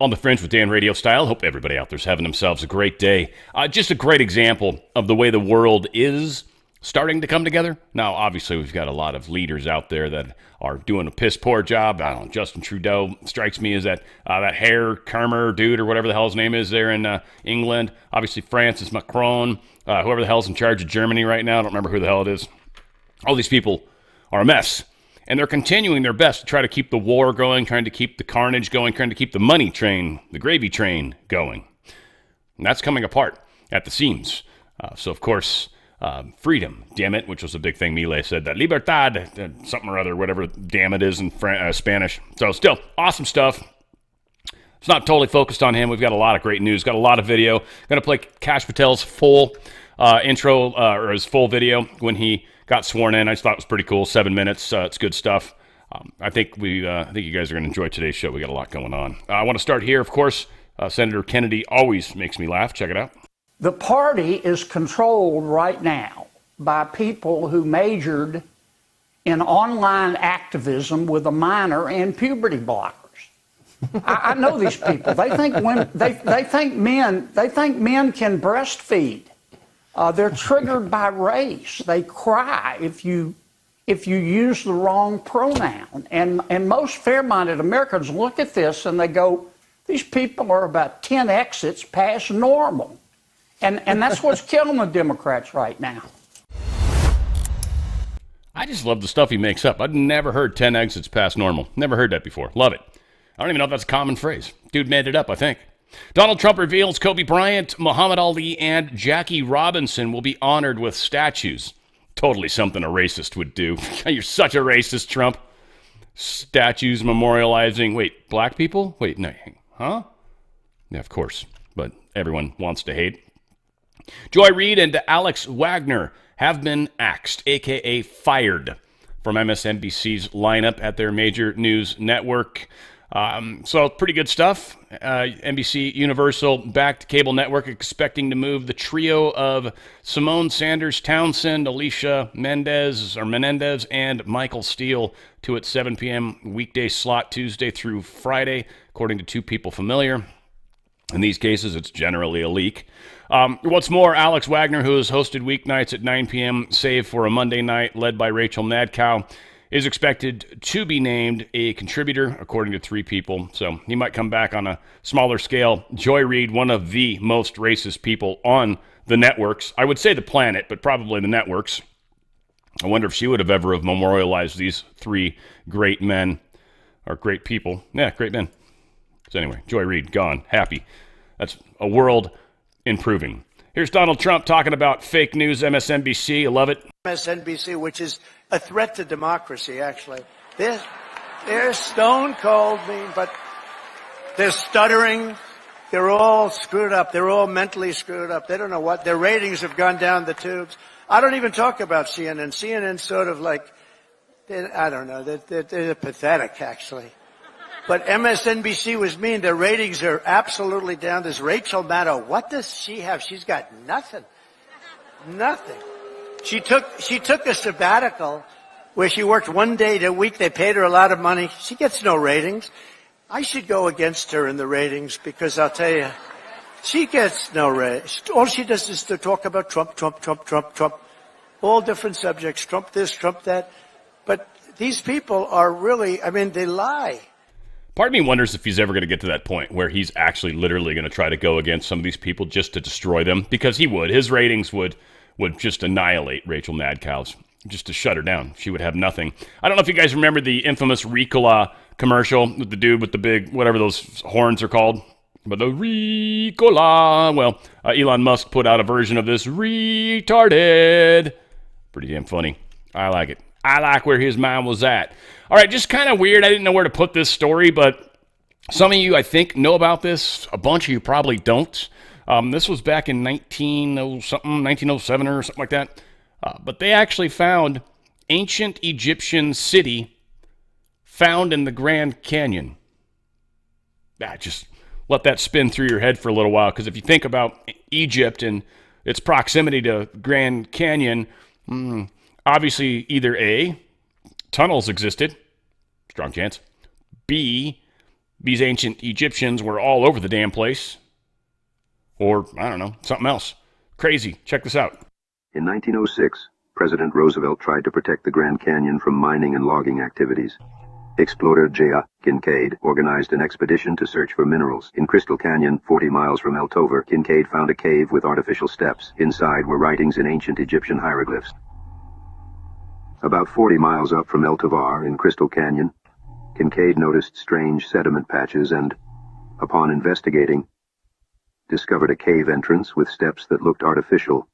On the Fringe with Dan Radio Style. Hope everybody out there's having themselves a great day. Just a great example of the way the world is starting to come together. Now, obviously, we've got a lot of leaders out there that are doing a piss poor job. I don't know, Justin Trudeau strikes me as that hair Karmer dude or whatever the hell his name is there in England. Obviously, Francis Macron, whoever the hell's in charge of Germany right now. I don't remember who the hell it is. All these people are a mess. And they're continuing their best to try to keep the war going, trying to keep the carnage going, trying to keep the money train, the gravy train going. And that's coming apart at the seams. So, of course, freedom, damn it, which was a big thing Milei said, that libertad, something or other, whatever damn it is in Spanish. So still, awesome stuff. It's not totally focused on him. We've got a lot of great news, got a lot of video. Going to play Kash Patel's full intro, or his full video when he got sworn in. I just thought it was pretty cool. 7 minutes. It's good stuff. I think you guys are going to enjoy today's show. We got a lot going on. I want to start here, of course. Senator Kennedy always makes me laugh. Check it out. The party is controlled right now by people who majored in online activism with a minor in puberty blockers. I know these people. They think men can breastfeed. They're triggered by race. They cry if you use the wrong pronoun. And most fair-minded Americans look at this and they go, these people are about 10 exits past normal. And that's what's killing the Democrats right now. I just love the stuff he makes up. I've never heard 10 exits past normal. Never heard that before. Love it. I don't even know if that's a common phrase. Dude made it up, I think. Donald Trump reveals Kobe Bryant, Muhammad Ali, and Jackie Robinson will be honored with statues. Totally something a racist would do. You're such a racist, Trump. Statues memorializing, wait, black people? Wait, no, huh? Yeah, of course, but everyone wants to hate. Joy Reid and Alex Wagner have been axed, a.k.a. fired, from MSNBC's lineup at their major news network. So pretty good stuff. NBC Universal backed cable network expecting to move the trio of Simone Sanders Townsend, Alicia Menendez, and Michael Steele to its 7 p.m. weekday slot Tuesday through Friday, according to two people familiar. In these cases, it's generally a leak. What's more, Alex Wagner, who has hosted weeknights at 9 p.m., save for a Monday night led by Rachel Madcow, is expected to be named a contributor, according to three people. So he might come back on a smaller scale. Joy Reid, one of the most racist people on the networks. I would say the planet, but probably the networks. I wonder if she would have ever have memorialized these three great men, or great people. Yeah, great men. So anyway, Joy Reid, gone. Happy. That's a world improving. Here's Donald Trump talking about fake news, MSNBC. I love it. MSNBC, which is a threat to democracy, actually. They're stone cold mean, but they're stuttering. They're all screwed up. They're all mentally screwed up. They don't know what. Their ratings have gone down the tubes. I don't even talk about CNN. CNN's sort of like, I don't know, they're pathetic, actually. But MSNBC was mean. Their ratings are absolutely down. There's Rachel Maddow. What does she have? She's got nothing. Nothing. She took a sabbatical where she worked 1 day a week. They paid her a lot of money. She gets no ratings. I should go against her in the ratings because I'll tell you, she gets no ratings. All she does is to talk about Trump, Trump, Trump, Trump, Trump. All different subjects. Trump this, Trump that. But these people are really, they lie. Part of me wonders if he's ever going to get to that point where he's actually literally going to try to go against some of these people just to destroy them, because he would. His ratings would just annihilate Rachel Madcow's, just to shut her down. She would have nothing. I don't know if you guys remember the infamous Ricola commercial with the dude with the big, whatever those horns are called. But the Ricola, well, Elon Musk put out a version of this retarded. Pretty damn funny. I like it. I like where his mind was at. All right, just kind of weird. I didn't know where to put this story, but some of you, I think, know about this. A bunch of you probably don't. This was back in 1907 or something like that. But they actually found ancient Egyptian city found in the Grand Canyon. Just let that spin through your head for a little while, because if you think about Egypt and its proximity to Grand Canyon, obviously either A, tunnels existed, strong chance. B, these ancient Egyptians were all over the damn place. Or, I don't know, something else. Crazy. Check this out. In 1906, President Roosevelt tried to protect the Grand Canyon from mining and logging activities. Explorer J.A. Kincaid organized an expedition to search for minerals. In Crystal Canyon, 40 miles from El Tovar, Kincaid found a cave with artificial steps. Inside were writings in ancient Egyptian hieroglyphs. About 40 miles up from El Tovar in Crystal Canyon, Kincaid noticed strange sediment patches and, upon investigating, discovered a cave entrance with steps that looked artificial.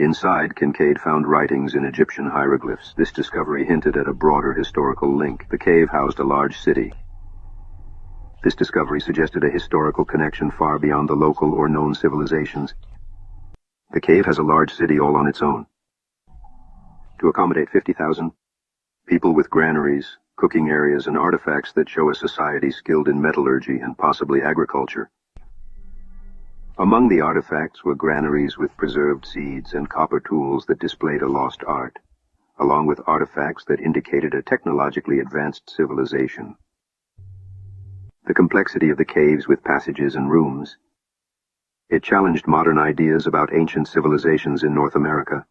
Inside, Kincaid found writings in Egyptian hieroglyphs. This discovery hinted at a broader historical link. The cave housed a large city. This discovery suggested a historical connection far beyond the local or known civilizations. The cave has a large city all on its own. To accommodate 50,000 people with granaries, cooking areas, and artifacts that show a society skilled in metallurgy and possibly agriculture. Among the artifacts were granaries with preserved seeds and copper tools that displayed a lost art, along with artifacts that indicated a technologically advanced civilization. The complexity of the caves with passages and rooms. It challenged modern ideas about ancient civilizations in North America.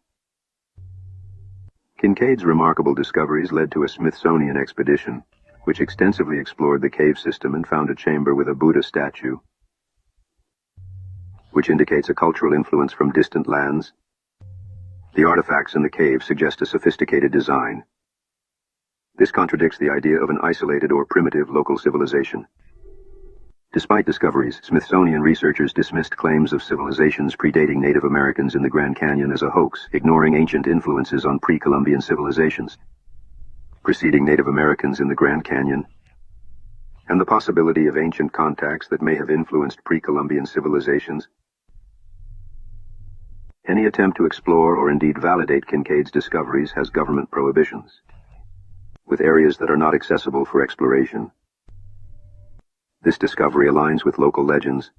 Kincaid's remarkable discoveries led to a Smithsonian expedition, which extensively explored the cave system and found a chamber with a Buddha statue, which indicates a cultural influence from distant lands. The artifacts in the cave suggest a sophisticated design. This contradicts the idea of an isolated or primitive local civilization. Despite discoveries, Smithsonian researchers dismissed claims of civilizations predating Native Americans in the Grand Canyon as a hoax, ignoring ancient influences on pre-Columbian civilizations preceding Native Americans in the Grand Canyon, and the possibility of ancient contacts that may have influenced pre-Columbian civilizations. Any attempt to explore or indeed validate Kincaid's discoveries has government prohibitions, with areas that are not accessible for exploration. This discovery aligns with local legends,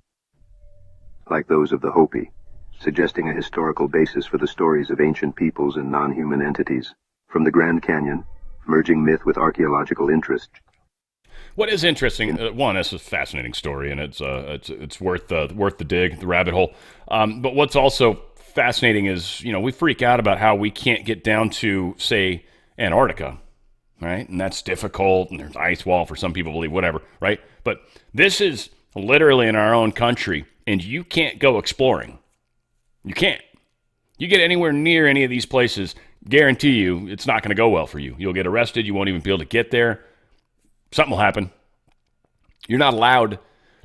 like those of the Hopi, suggesting a historical basis for the stories of ancient peoples and non-human entities. From the Grand Canyon, merging myth with archaeological interest. What is interesting, one, it's a fascinating story, and it's worth the dig, the rabbit hole. But what's also fascinating is, we freak out about how we can't get down to, say, Antarctica, right? And that's difficult, and there's ice wall for some people believe, whatever, right? But this is literally in our own country, and you can't go exploring. You can't. You get anywhere near any of these places, guarantee you it's not going to go well for you. You'll get arrested. You won't even be able to get there. Something will happen. You're not allowed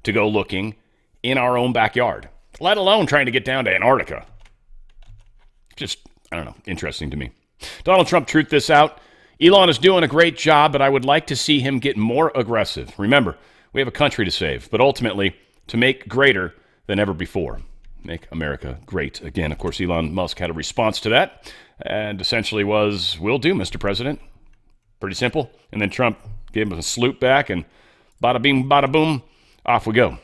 to go looking in our own backyard, let alone trying to get down to Antarctica. Just, I don't know, interesting to me. Donald Trump truthed this out. Elon is doing a great job, but I would like to see him get more aggressive. Remember, we have a country to save, but ultimately to make greater than ever before. Make America great again. Of course, Elon Musk had a response to that and essentially was, "Will do, Mr. President." Pretty simple. And then Trump gave him a salute back and bada bing, bada boom, off we go.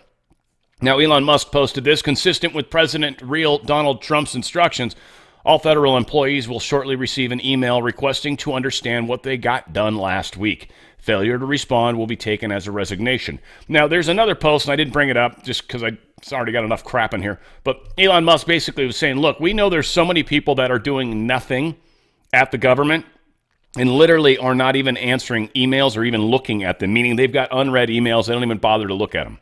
Now, Elon Musk posted this: consistent with President real Donald Trump's instructions, all federal employees will shortly receive an email requesting to understand what they got done last week. Failure to respond will be taken as a resignation. Now, there's another post, and I didn't bring it up just because I already got enough crap in here. But Elon Musk basically was saying, look, we know there's so many people that are doing nothing at the government and literally are not even answering emails or even looking at them, meaning they've got unread emails. They don't even bother to look at them.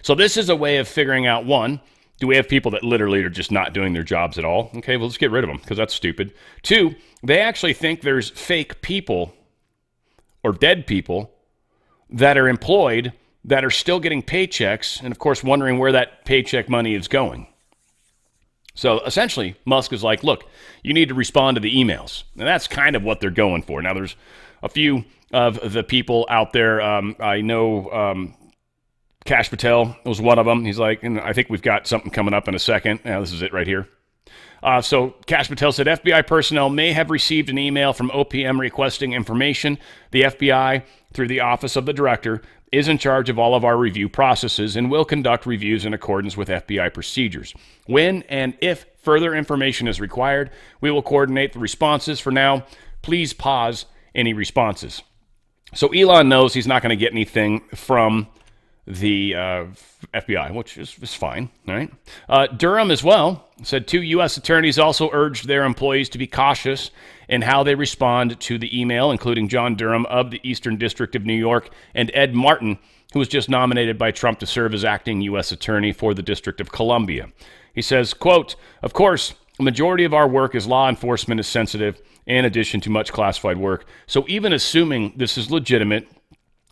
So this is a way of figuring out, one, do we have people that literally are just not doing their jobs at all? Okay, well, let's get rid of them because that's stupid. Two, they actually think there's fake people or dead people that are employed that are still getting paychecks and, of course, wondering where that paycheck money is going. So essentially, Musk is like, look, you need to respond to the emails. And that's kind of what they're going for. Now, there's a few of the people out there. I know Kash Patel was one of them. He's like, and I think we've got something coming up in a second. Now, this is it right here. So Kash Patel said FBI personnel may have received an email from OPM requesting information. The FBI, through the Office of the Director, is in charge of all of our review processes and will conduct reviews in accordance with FBI procedures. When and if further information is required, we will coordinate the responses. For now, please pause any responses. So Elon knows he's not going to get anything from the FBI, which is fine, right? Durham as well said 2 U.S. attorneys also urged their employees to be cautious in how they respond to the email, including John Durham of the Eastern District of New York and Ed Martin, who was just nominated by Trump to serve as acting U.S. attorney for the District of Columbia. He says, quote, "Of course, a majority of our work as law enforcement is sensitive, in addition to much classified work. So even assuming this is legitimate,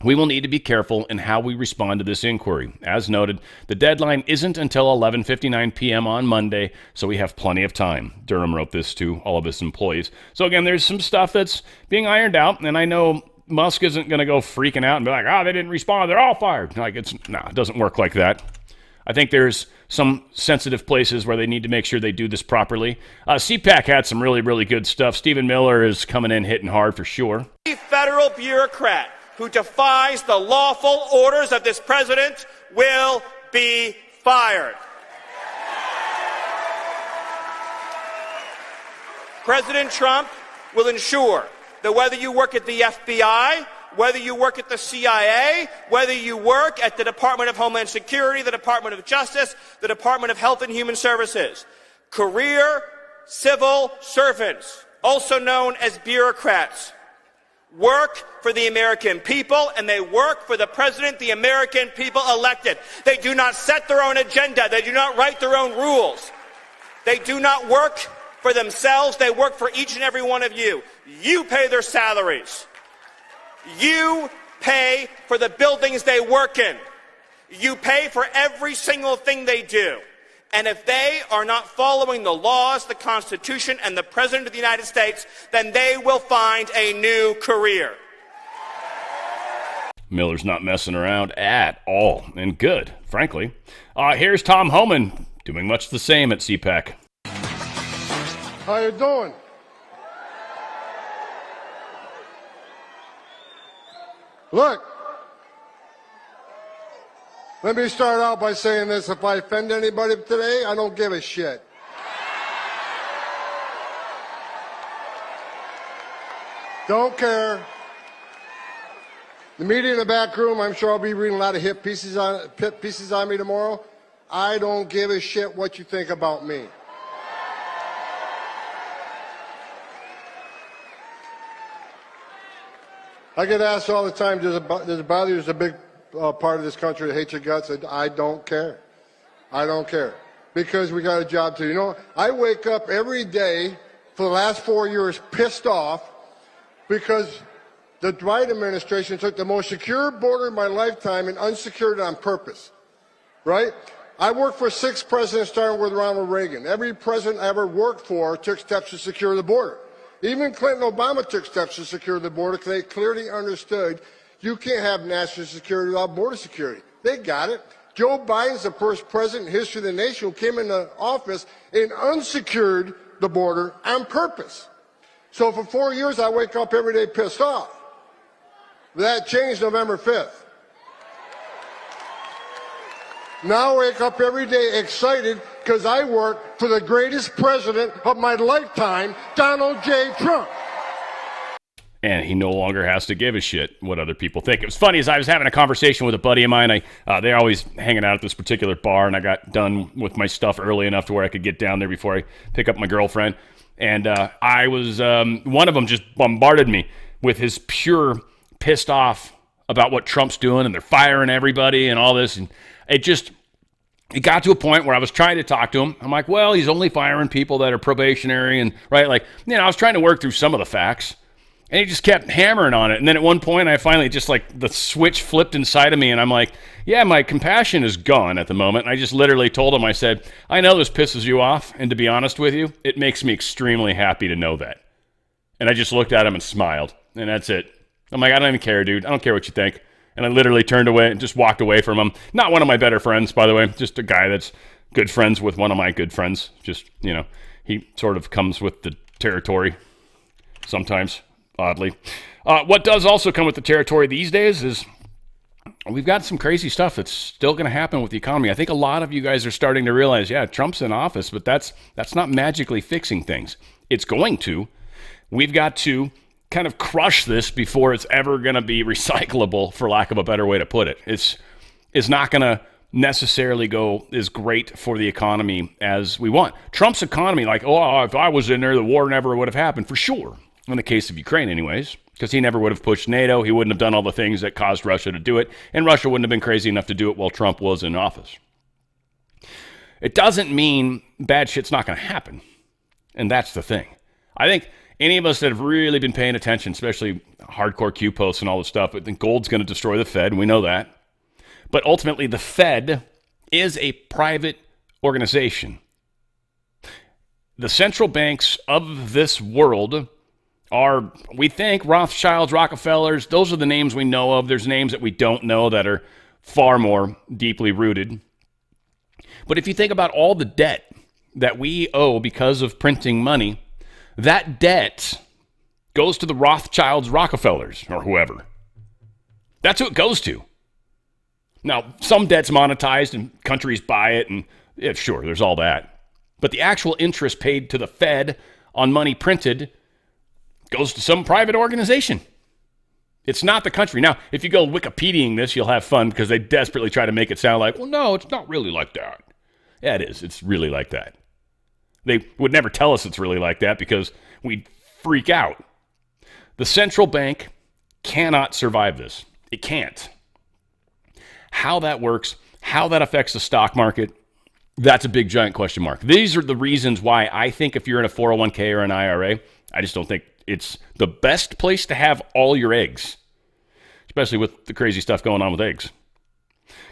we will need to be careful in how we respond to this inquiry. As noted, the deadline isn't until 11:59 p.m. on Monday, so we have plenty of time." Durham wrote this to all of his employees. So again, there's some stuff that's being ironed out, and I know Musk isn't going to go freaking out and be like, they didn't respond, they're all fired. It doesn't work like that. I think there's some sensitive places where they need to make sure they do this properly. CPAC had some really, really good stuff. Stephen Miller is coming in hitting hard for sure. A federal bureaucrat who defies the lawful orders of this president will be fired. President Trump will ensure that whether you work at the FBI, whether you work at the CIA, whether you work at the Department of Homeland Security, the Department of Justice, the Department of Health and Human Services, career civil servants, also known as bureaucrats, work for the American people, and they work for the president the American people elected. They do not set their own agenda. They do not write their own rules. They do not work for themselves. They work for each and every one of you. You pay their salaries. You pay for the buildings they work in. You pay for every single thing they do. And if they are not following the laws, the Constitution, and the President of the United States, then they will find a new career. Miller's not messing around at all, and good, frankly. Here's Tom Homan doing much the same at CPAC. How you doing? Look, let me start out by saying this. If I offend anybody today, I don't give a shit. Don't care. The media in the back room, I'm sure I'll be reading a lot of hit pieces on me tomorrow. I don't give a shit what you think about me. I get asked all the time, does it bother you? There's a big part of this country that hates your guts. I don't care. I don't care. Because we got a job to do. You know, I wake up every day for the last 4 years pissed off because the Biden administration took the most secure border in my lifetime and unsecured it on purpose. Right? I worked for 6 presidents starting with Ronald Reagan. Every president I ever worked for took steps to secure the border. Even Clinton and Obama took steps to secure the border because they clearly understood you can't have national security without border security. They got it. Joe Biden's the first president in history of the nation who came into office and unsecured the border on purpose. So for 4 years, I wake up every day pissed off. That changed November 5th. Now I wake up every day excited because I work for the greatest president of my lifetime, Donald J. Trump. And he no longer has to give a shit what other people think. It was funny as I was having a conversation with a buddy of mine. They're always hanging out at this particular bar, and I got done with my stuff early enough to where I could get down there before I pick up my girlfriend. And I was one of them just bombarded me with his pure pissed off about what Trump's doing, and they're firing everybody and all this. And it got to a point where I was trying to talk to him. I'm like, well, he's only firing people that are probationary, and right, I was trying to work through some of the facts. And he just kept hammering on it. And then at one point, I finally just the switch flipped inside of me. And I'm like, yeah, my compassion is gone at the moment. And I just literally told him, I said, I know this pisses you off. And to be honest with you, it makes me extremely happy to know that. And I just looked at him and smiled. And that's it. I'm like, I don't even care, dude. I don't care what you think. And I literally turned away and just walked away from him. Not one of my better friends, by the way. Just a guy that's good friends with one of my good friends. Just, he sort of comes with the territory sometimes. Oddly. What does also come with the territory these days is we've got some crazy stuff that's still going to happen with the economy. I think a lot of you guys are starting to realize, yeah, Trump's in office, but that's not magically fixing things. It's going to. We've got to kind of crush this before it's ever going to be recyclable, for lack of a better way to put it. It's not going to necessarily go as great for the economy as we want. Trump's economy, like, oh, if I was in there, the war never would have happened, for sure. In the case of Ukraine, anyways, because he never would have pushed NATO. He wouldn't have done all the things that caused Russia to do it, and Russia wouldn't have been crazy enough to do it while Trump was in office. It doesn't mean bad shit's not going to happen, and that's the thing. I think any of us that have really been paying attention, especially hardcore Q posts and all this stuff, I think gold's going to destroy the Fed, and we know that. But ultimately, the Fed is a private organization. The central banks of this world are, we think, Rothschilds, Rockefellers. Those are the names we know of. There's names that we don't know that are far more deeply rooted. But if you think about all the debt that we owe because of printing money, that debt goes to the Rothschilds, Rockefellers, or whoever. That's who it goes to. Now, some debt's monetized and countries buy it, and yeah, sure, there's all that. But the actual interest paid to the Fed on money printed goes to some private organization. It's not the country. Now, if you go Wikipediaing this, you'll have fun because they desperately try to make it sound like, well, no, it's not really like that. Yeah, it is. It's really like that. They would never tell us it's really like that because we'd freak out. The central bank cannot survive this. It can't. How that works, how that affects the stock market, that's a big giant question mark. These are the reasons why I think if you're in a 401k or an IRA, I just don't think it's the best place to have all your eggs, especially with the crazy stuff going on with eggs.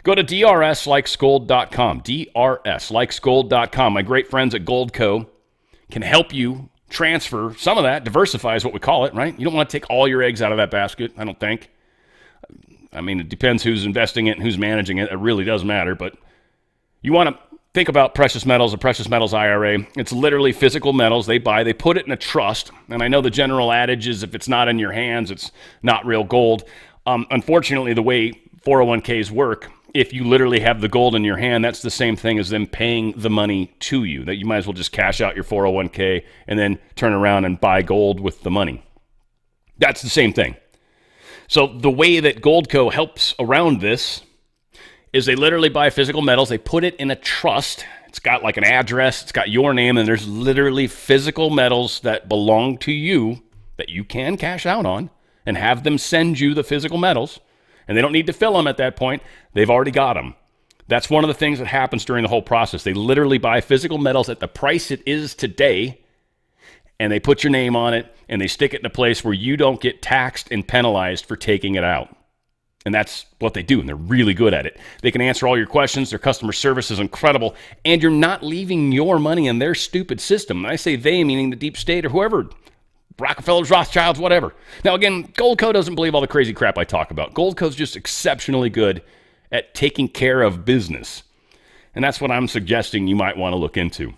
Go to drslikesgold.com, drslikesgold.com. My great friends at Goldco can help you transfer some of that. Diversify is what we call it, right? You don't want to take all your eggs out of that basket, I don't think. I mean, it depends who's investing it and who's managing it. It really does matter, but you want to think about precious metals, a precious metals IRA. It's literally physical metals they buy. They put it in a trust, and I know the general adage is if it's not in your hands, it's not real gold. Unfortunately, the way 401ks work, if you literally have the gold in your hand, that's the same thing as them paying the money to you, that you might as well just cash out your 401k and then turn around and buy gold with the money. That's the same thing. So the way that Goldco helps around this is they literally buy physical metals. They put it in a trust. It's got like an address. It's got your name, and there's literally physical metals that belong to you that you can cash out on and have them send you the physical metals. And they don't need to fill them at that point. They've already got them. That's one of the things that happens during the whole process. They literally buy physical metals at the price it is today, and they put your name on it, and they stick it in a place where you don't get taxed and penalized for taking it out. And that's what they do, and they're really good at it. They can answer all your questions. Their customer service is incredible, and you're not leaving your money in their stupid system. And I say they, meaning the deep state or whoever, Rockefellers, Rothschilds, whatever. Now, again, Goldco doesn't believe all the crazy crap I talk about. Goldco's just exceptionally good at taking care of business. And that's what I'm suggesting you might want to look into.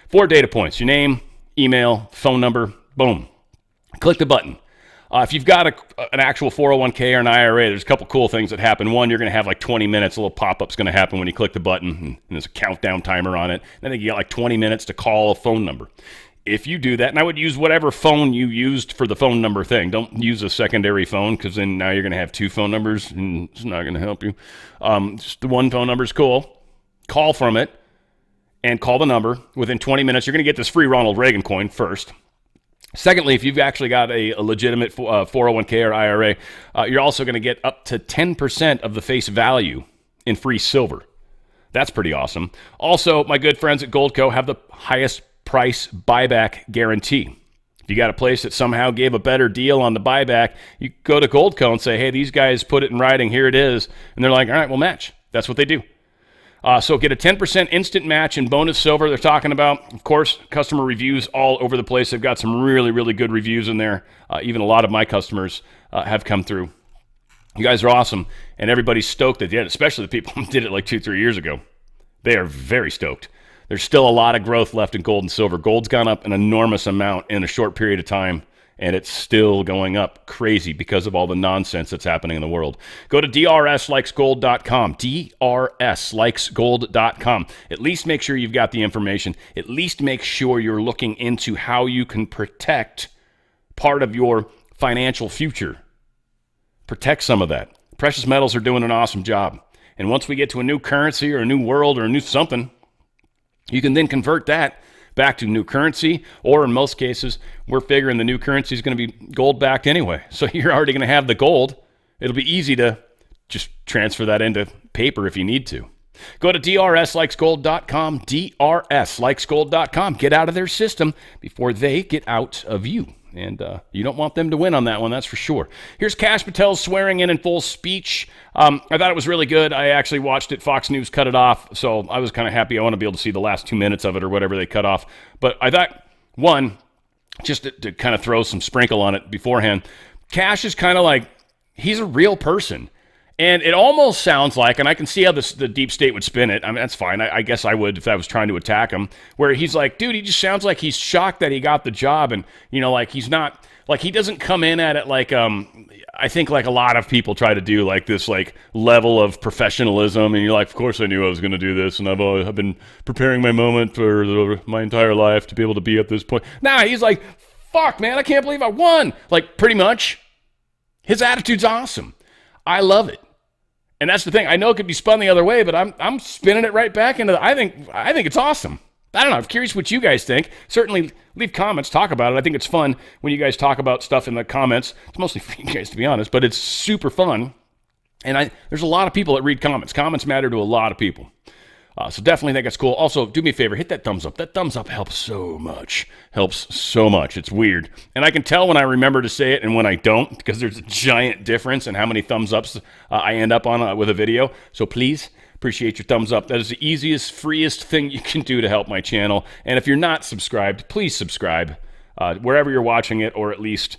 4 data points: your name, email, phone number, boom. Click the button. If you've got an actual 401k or an IRA, there's a couple cool things that happen. One, you're going to have like 20 minutes. A little pop-up's going to happen when you click the button, and there's a countdown timer on it. And I think you got like 20 minutes to call a phone number. If you do that, and I would use whatever phone you used for the phone number thing. Don't use a secondary phone, because then now you're going to have 2 phone numbers, and it's not going to help you. Just the one phone number is cool. Call from it and call the number. Within 20 minutes, you're going to get this free Ronald Reagan coin first. Secondly, if you've actually got a legitimate 401k or IRA, you're also going to get up to 10% of the face value in free silver. That's pretty awesome. Also, my good friends at Goldco have the highest price buyback guarantee. If you got a place that somehow gave a better deal on the buyback, you go to Goldco and say, hey, these guys put it in writing, here it is. And they're like, all right, we'll match. That's what they do. So get a 10% instant match in bonus silver. They're talking about, of course, customer reviews all over the place. They've got some really, really good reviews in there. Even a lot of my customers have come through. You guys are awesome, and everybody's stoked that you did it, especially the people who did it like 2-3 years ago. They are very stoked. There's still a lot of growth left in gold and silver. Gold's gone up an enormous amount in a short period of time, and it's still going up crazy because of all the nonsense that's happening in the world. Go to drslikesgold.com, drslikesgold.com. At least make sure you've got the information. At least make sure you're looking into how you can protect part of your financial future. Protect some of that. Precious metals are doing an awesome job. And once we get to a new currency or a new world or a new something, you can then convert that back to new currency, or in most cases, we're figuring the new currency is going to be gold-backed anyway. So you're already going to have the gold. It'll be easy to just transfer that into paper if you need to. Go to drslikesgold.com, drslikesgold.com. Get out of their system before they get out of you. And you don't want them to win on that one, that's for sure. Here's Kash Patel's swearing in full speech. I thought it was really good. I actually watched it. Fox News cut it off, so I was kind of happy. I want to be able to see the last 2 minutes of it or whatever they cut off. But I thought, one, just to kind of throw some sprinkle on it beforehand, Kash is kind of like, he's a real person. And it almost sounds like, and I can see how the deep state would spin it. I mean, that's fine. I guess I would if I was trying to attack him. Where he's like, dude, he just sounds like he's shocked that he got the job. And, you know, like he's not, like he doesn't come in at it like, I think like a lot of people try to do like this like level of professionalism. And you're like, of course I knew I was going to do this. And I've been preparing my moment for my entire life to be able to be at this point. Nah, he's like, fuck, man, I can't believe I won. Like pretty much. His attitude's awesome. I love it. And that's the thing. I know it could be spun the other way, but I'm spinning it right back into I think it's awesome. I don't know. I'm curious what you guys think. Certainly leave comments, talk about it. I think it's fun when you guys talk about stuff in the comments. It's mostly for you guys, to be honest, but it's super fun. And there's a lot of people that read comments. Comments matter to a lot of people. So definitely think it's cool. Also, do me a favor, hit that thumbs up. That thumbs up helps so much. Helps so much. It's weird. And I can tell when I remember to say it and when I don't, because there's a giant difference in how many thumbs ups I end up on with a video. So please, appreciate your thumbs up. That is the easiest, freest thing you can do to help my channel. And if you're not subscribed, please subscribe wherever you're watching it, or at least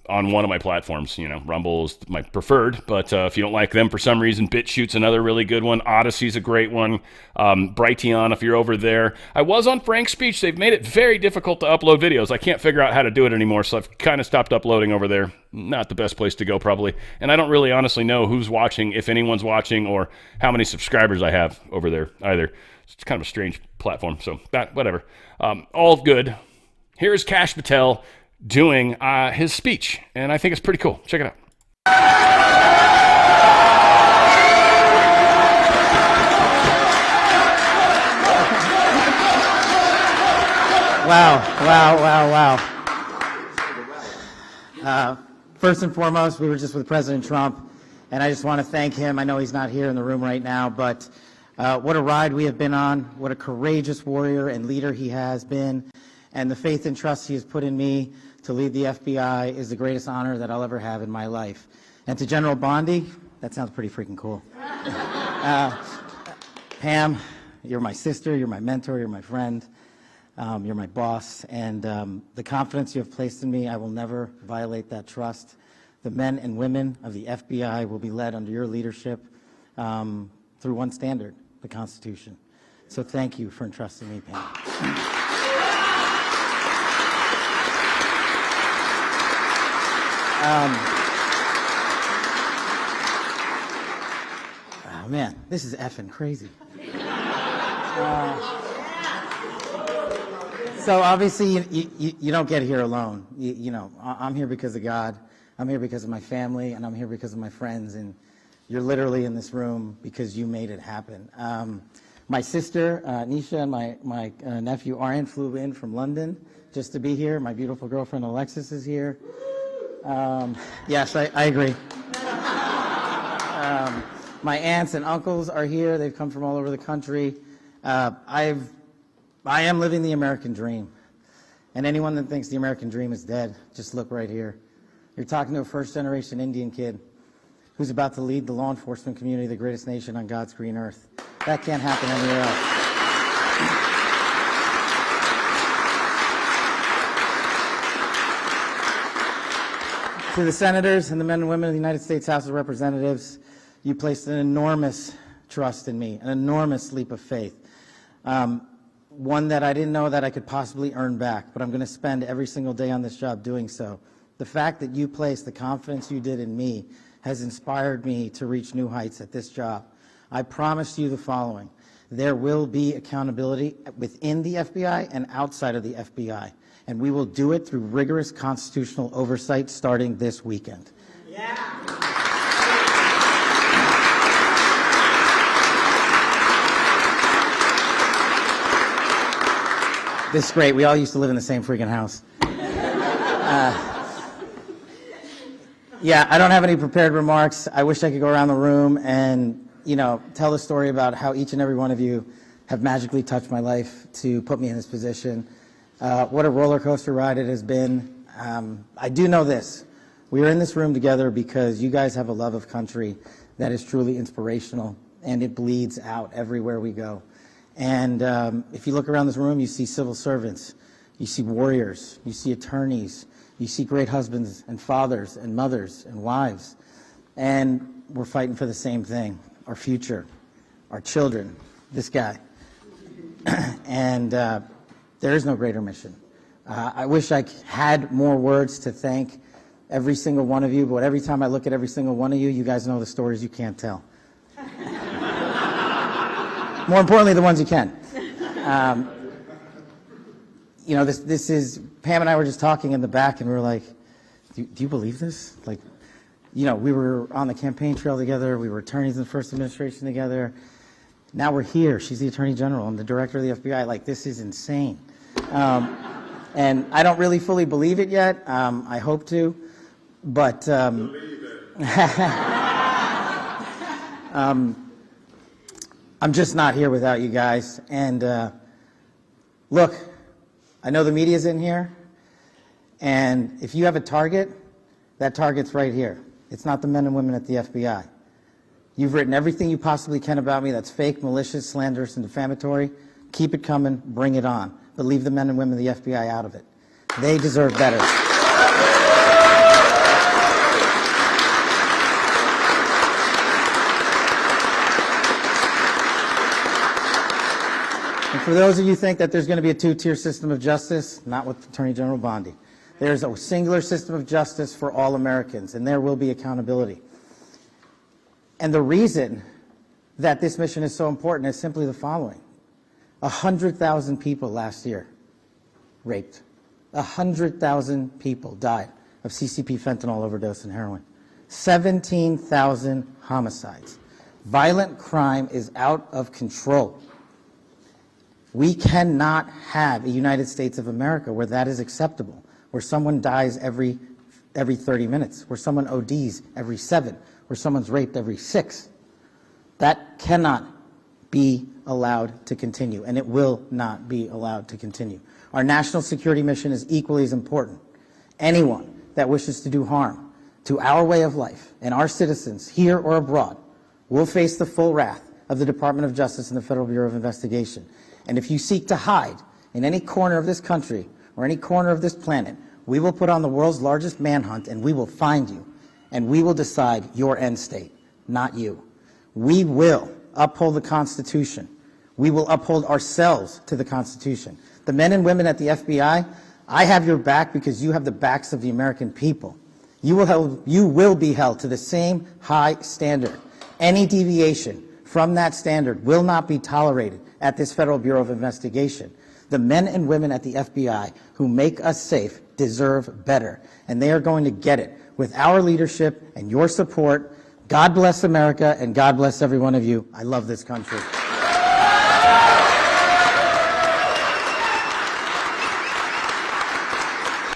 on one of my platforms. You know, Rumble is my preferred, but if you don't like them for some reason, BitChute's another really good one. Odyssey's a great one. Brighteon, if you're over there. I was on Frank's Speech. They've made it very difficult to upload videos. I can't figure out how to do it anymore, so I've kind of stopped uploading over there. Not the best place to go, probably. And I don't really honestly know who's watching, if anyone's watching, or how many subscribers I have over there either. It's kind of a strange platform, so whatever. All good. Here's Kash Patel doing his speech, and I think it's pretty cool. Check it out. Wow. First and foremost, we were just with President Trump, and I just want to thank him. I know he's not here in the room right now, but what a ride we have been on, what a courageous warrior and leader he has been, and the faith and trust he has put in me to lead the FBI is the greatest honor that I'll ever have in my life. And to General Bondi, that sounds pretty freaking cool. Pam, you're my sister, you're my mentor, you're my friend, you're my boss, and the confidence you have placed in me, I will never violate that trust. The men and women of the FBI will be led under your leadership through one standard, the Constitution. So thank you for entrusting me, Pam. Oh man, this is effing crazy. So obviously you don't get here alone. You know, I'm here because of God. I'm here because of my family, and I'm here because of my friends. And you're literally in this room because you made it happen. My sister Nisha and my nephew Aryan flew in from London just to be here. My beautiful girlfriend Alexis is here. Yes, I agree. My aunts and uncles are here. They've come from all over the country. I am living the American dream. And anyone that thinks the American dream is dead, just look right here. You're talking to a first-generation Indian kid who's about to lead the law enforcement community, the greatest nation on God's green earth. That can't happen anywhere else. To the senators and the men and women of the United States House of Representatives, you placed an enormous trust in me, an enormous leap of faith, one that I didn't know that I could possibly earn back, but I'm going to spend every single day on this job doing so. The fact that you placed the confidence you did in me has inspired me to reach new heights at this job. I promise you the following, There will be accountability within the FBI and outside of the FBI, and we will do it through rigorous constitutional oversight starting this weekend. This is great. We all used to live in the same freaking house. Yeah, I don't have any prepared remarks. I wish I could go around the room and, tell the story about how each and every one of you have magically touched my life to put me in this position. What a roller coaster ride it has been. I do know this. We are in this room together because you guys have a love of country that is truly inspirational, and it bleeds out everywhere we go. And if you look around this room, you see civil servants, you see warriors, you see attorneys, you see great husbands and fathers and mothers and wives. And we're fighting for the same thing, our future, our children, this guy. And there is no greater mission. I wish I had more words to thank every single one of you, but every time I look at every single one of you, you guys know the stories you can't tell. More importantly, the ones you can. This is, Pam and I were just talking in the back, and we were like, do you believe this? Like, we were on the campaign trail together. We were attorneys in the first administration together. Now we're here. She's the Attorney General. I'm the Director of the FBI. Like, this is insane. And I don't really fully believe it yet. I hope to. But I'm just not here without you guys. And look, I know the media's in here. And if you have a target, that target's right here. It's not the men and women at the FBI. You've written everything you possibly can about me that's fake, malicious, slanderous, and defamatory. Keep it coming. Bring it on. But leave the men and women of the FBI out of it. They deserve better. And for those of you who think that there's going to be a two-tier system of justice, not with Attorney General Bondi. There's a singular system of justice for all Americans, and there will be accountability. And the reason that this mission is so important is simply the following. 100,000 people last year raped. 100,000 people died of CCP fentanyl overdose and heroin. 17,000 homicides. Violent crime is out of control. We cannot have a United States of America where that is acceptable, where someone dies every 30 minutes, where someone ODs every 7, where someone's raped every 6. That cannot be allowed to continue, and it will not be allowed to continue. Our national security mission is equally as important. Anyone that wishes to do harm to our way of life and our citizens here or abroad will face the full wrath of the Department of Justice and the Federal Bureau of Investigation. And if you seek to hide in any corner of this country or any corner of this planet, we will put on the world's largest manhunt, and we will find you, and we will decide your end state, not you. We will uphold the Constitution. We will uphold ourselves to the Constitution. The men and women at the FBI, I have your back because you have the backs of the American people. You will be held to the same high standard. Any deviation from that standard will not be tolerated at this Federal Bureau of Investigation. The men and women at the FBI who make us safe deserve better, and they are going to get it with our leadership and your support. God bless America, and God bless every one of you. I love this country.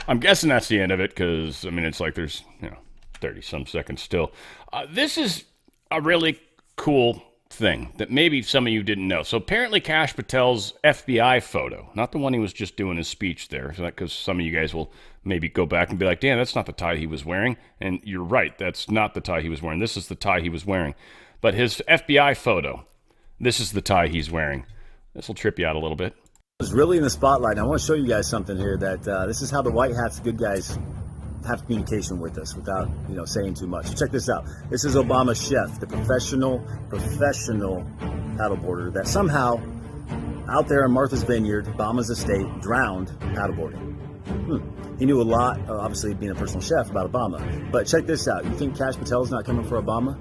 I'm guessing that's the end of it because, it's like there's, 30-some seconds still. This is a really cool thing that maybe some of you didn't know. So apparently Kash Patel's FBI photo, not the one he was just doing his speech there, because some of you guys will maybe go back and be like, Dan, that's not the tie he was wearing. And you're right, that's not the tie he was wearing. This is the tie he was wearing. But his FBI photo, this is the tie he's wearing. This will trip you out a little bit. Was really in the spotlight. And I want to show you guys something here that this is how the white hats, good guys, have communication with us without saying too much. Check this out. This is Obama's chef, the professional paddleboarder that somehow out there in Martha's Vineyard, Obama's estate, drowned paddleboarding. He knew a lot, obviously being a personal chef, about Obama. But check this out. You think Kash Patel's not coming for Obama?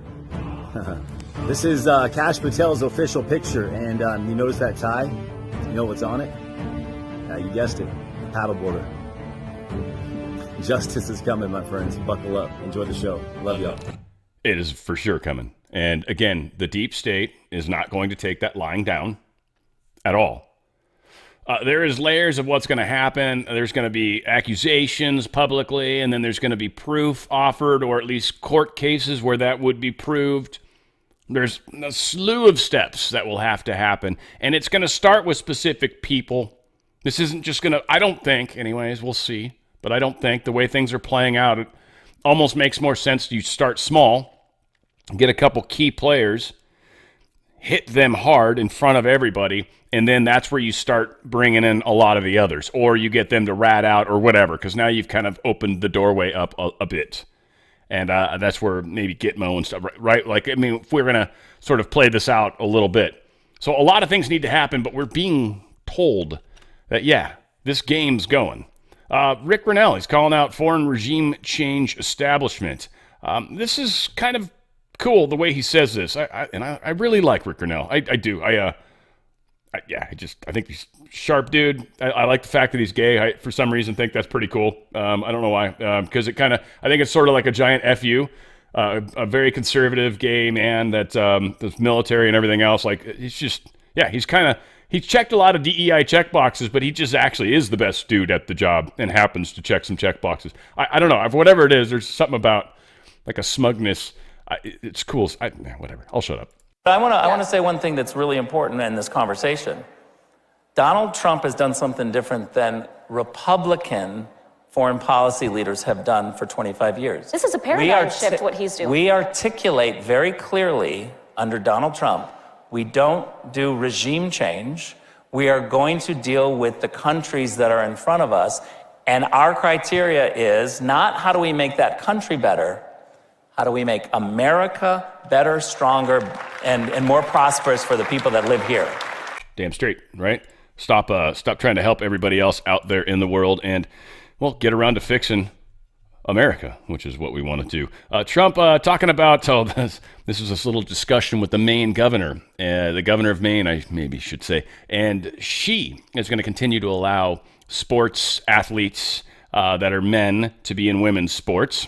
This is Kash Patel's official picture, and you notice that tie? You know what's on it? You guessed it, paddleboarder. Justice is coming, my friends. Buckle up. Enjoy the show. Love y'all. It is for sure coming. And again, the deep state is not going to take that lying down at all. There is layers of what's going to happen. There's going to be accusations publicly, and then there's going to be proof offered, or at least court cases where that would be proved. There's a slew of steps that will have to happen, and it's going to start with specific people. This isn't just going to, I don't think, anyways, we'll see, but I don't think the way things are playing out, it almost makes more sense to start small, get a couple key players, hit them hard in front of everybody, and then that's where you start bringing in a lot of the others, or you get them to rat out or whatever, because now you've kind of opened the doorway up a bit. And that's where maybe Gitmo and stuff, right? Like, I mean, if we're going to sort of play this out a little bit. So a lot of things need to happen, but we're being told that, yeah, this game's going. Rick Grinnell, he's calling out foreign regime change establishment. This is kind of cool the way he says this. I really like Rick Grinnell. I do. I think he's a sharp dude. I like the fact that he's gay. I, for some reason, think that's pretty cool. I don't know why. Because I think it's sort of like a giant FU. A very conservative gay man that's military and everything else. Like, it's just, yeah, he's checked a lot of DEI check boxes, but he just actually is the best dude at the job and happens to check some check boxes. I don't know. Whatever it is, there's something about like a smugness. It's cool. Whatever. I'll shut up. I want to say one thing that's really important in this conversation. Donald Trump has done something different than Republican foreign policy leaders have done for 25 years. This is a paradigm shift, what he's doing. We articulate very clearly under Donald Trump, we don't do regime change. We are going to deal with the countries that are in front of us. And our criteria is not how do we make that country better, how do we make America better, stronger, and more prosperous for the people that live here? Damn straight, right? Stop trying to help everybody else out there in the world and, well, get around to fixing America, which is what we want to do. Trump talking about, this was this little discussion with the Maine governor, the governor of Maine, I maybe should say, and she is going to continue to allow sports athletes that are men to be in women's sports.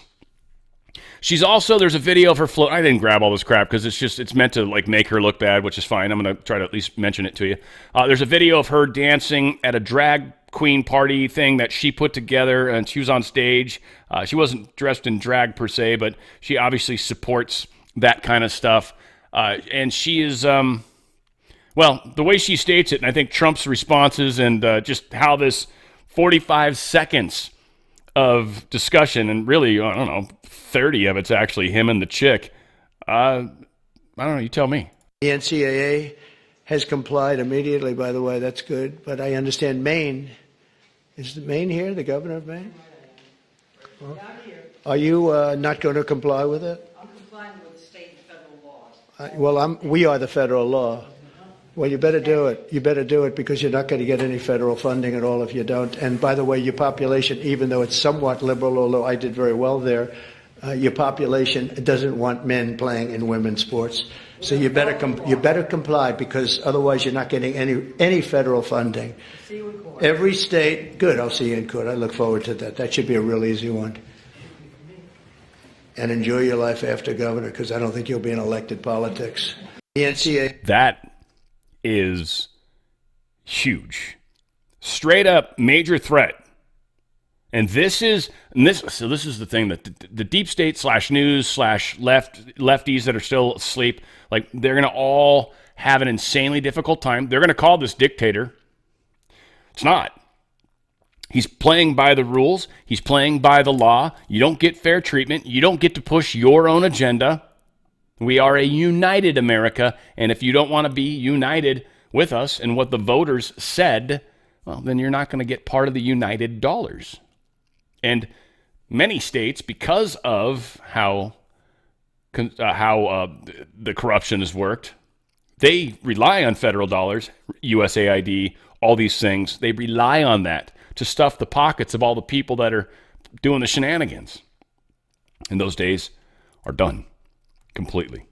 She's also, there's a video of her float. I didn't grab all this crap because it's meant to like make her look bad, which is fine. I'm going to try to at least mention it to you. There's a video of her dancing at a drag queen party thing that she put together, and she was on stage. She wasn't dressed in drag per se, but she obviously supports that kind of stuff. And she is, well, the way she states it, and I think Trump's responses and just how this 45 seconds of discussion, and really, I don't know, 30 of it's actually him and the chick. I don't know, you tell me. The NCAA has complied immediately, by the way, that's good. But I understand Maine, is Maine here, the governor of Maine? Well, are you not going to comply with it? I'm complying with state and federal laws. We are the federal law. Well, you better do it. You better do it because you're not going to get any federal funding at all if you don't. And by the way, your population, even though it's somewhat liberal, although I did very well there, your population doesn't want men playing in women's sports. So you better comply because otherwise you're not getting any federal funding. See you in court. Every state, good. I'll see you in court. I look forward to that. That should be a real easy one. And enjoy your life after governor because I don't think you'll be in elected politics. The NCAA. That is huge. Straight up major threat. And this is the thing that the deep state / news / lefties that are still asleep, like they're going to all have an insanely difficult time. They're going to call this dictator. It's not. He's playing by the rules. He's playing by the law. You don't get fair treatment. You don't get to push your own agenda. We are a united America, and if you don't want to be united with us and what the voters said, well, then you're not going to get part of the united dollars. And many states, because of how the corruption has worked, they rely on federal dollars, USAID, all these things. They rely on that to stuff the pockets of all the people that are doing the shenanigans. And those days are done completely.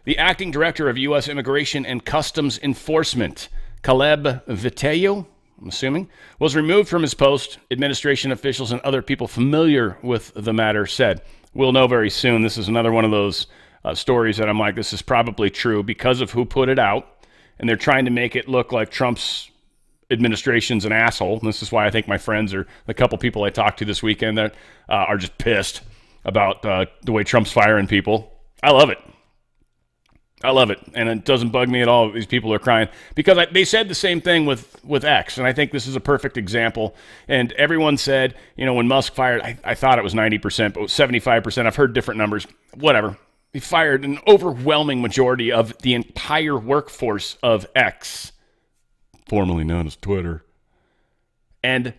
The acting director of U.S. Immigration and Customs Enforcement, Caleb Vitello, I'm assuming, was removed from his post. Administration officials and other people familiar with the matter said. We'll know very soon. This is another one of those stories that I'm like, this is probably true because of who put it out. And they're trying to make it look like Trump's administration's an asshole. And this is why I think my friends or the couple people I talked to this weekend that are just pissed about the way Trump's firing people. I love it. I love it, and it doesn't bug me at all. These people are crying because they said the same thing with X, and I think this is a perfect example. And everyone said, when Musk fired, I thought it was 90%, but 75%. I've heard different numbers. Whatever. He fired an overwhelming majority of the entire workforce of X, formerly known as Twitter, and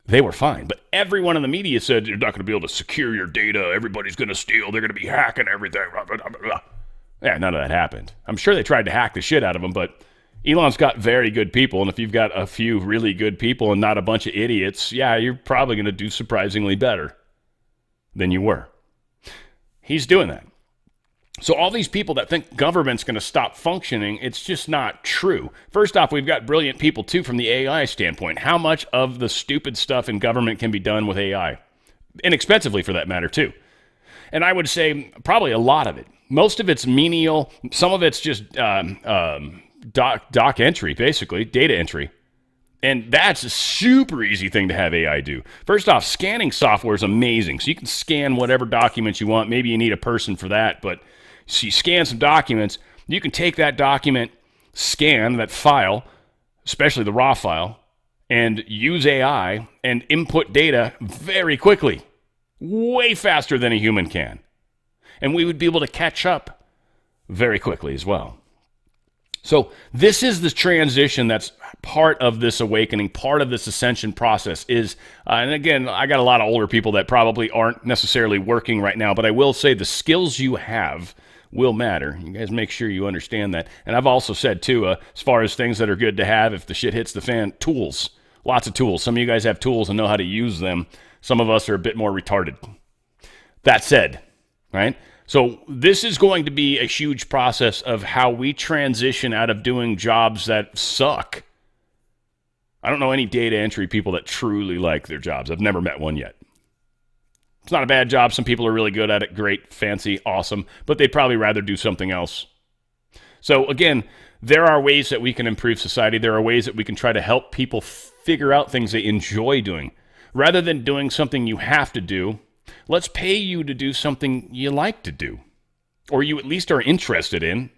they were fine. But everyone in the media said, you're not going to be able to secure your data. Everybody's going to steal. They're going to be hacking everything. Blah, blah, blah, blah. Yeah, none of that happened. I'm sure they tried to hack the shit out of him, but Elon's got very good people, and if you've got a few really good people and not a bunch of idiots, yeah, you're probably going to do surprisingly better than you were. He's doing that. So all these people that think government's going to stop functioning, it's just not true. First off, we've got brilliant people, too, from the AI standpoint. How much of the stupid stuff in government can be done with AI? Inexpensively, for that matter, too. And I would say probably a lot of it. Most of it's menial. Some of it's just doc entry, basically, data entry. And that's a super easy thing to have AI do. First off, scanning software is amazing. So you can scan whatever documents you want. Maybe you need a person for that. But so you scan some documents. You can take that document, scan that file, especially the raw file, and use AI and input data very quickly. Way faster than a human can. And we would be able to catch up very quickly as well. So this is the transition that's part of this awakening, part of this ascension process is, and again, I got a lot of older people that probably aren't necessarily working right now, but I will say the skills you have will matter. You guys make sure you understand that. And I've also said too, as far as things that are good to have if the shit hits the fan, tools, lots of tools. Some of you guys have tools and know how to use them. Some of us are a bit more retarded. That said, right? So this is going to be a huge process of how we transition out of doing jobs that suck. I don't know any data entry people that truly like their jobs. I've never met one yet. It's not a bad job. Some people are really good at it. Great, fancy, awesome. But they'd probably rather do something else. So again, there are ways that we can improve society. There are ways that we can try to help people figure out things they enjoy doing. Rather than doing something you have to do, let's pay you to do something you like to do, or you at least are interested in,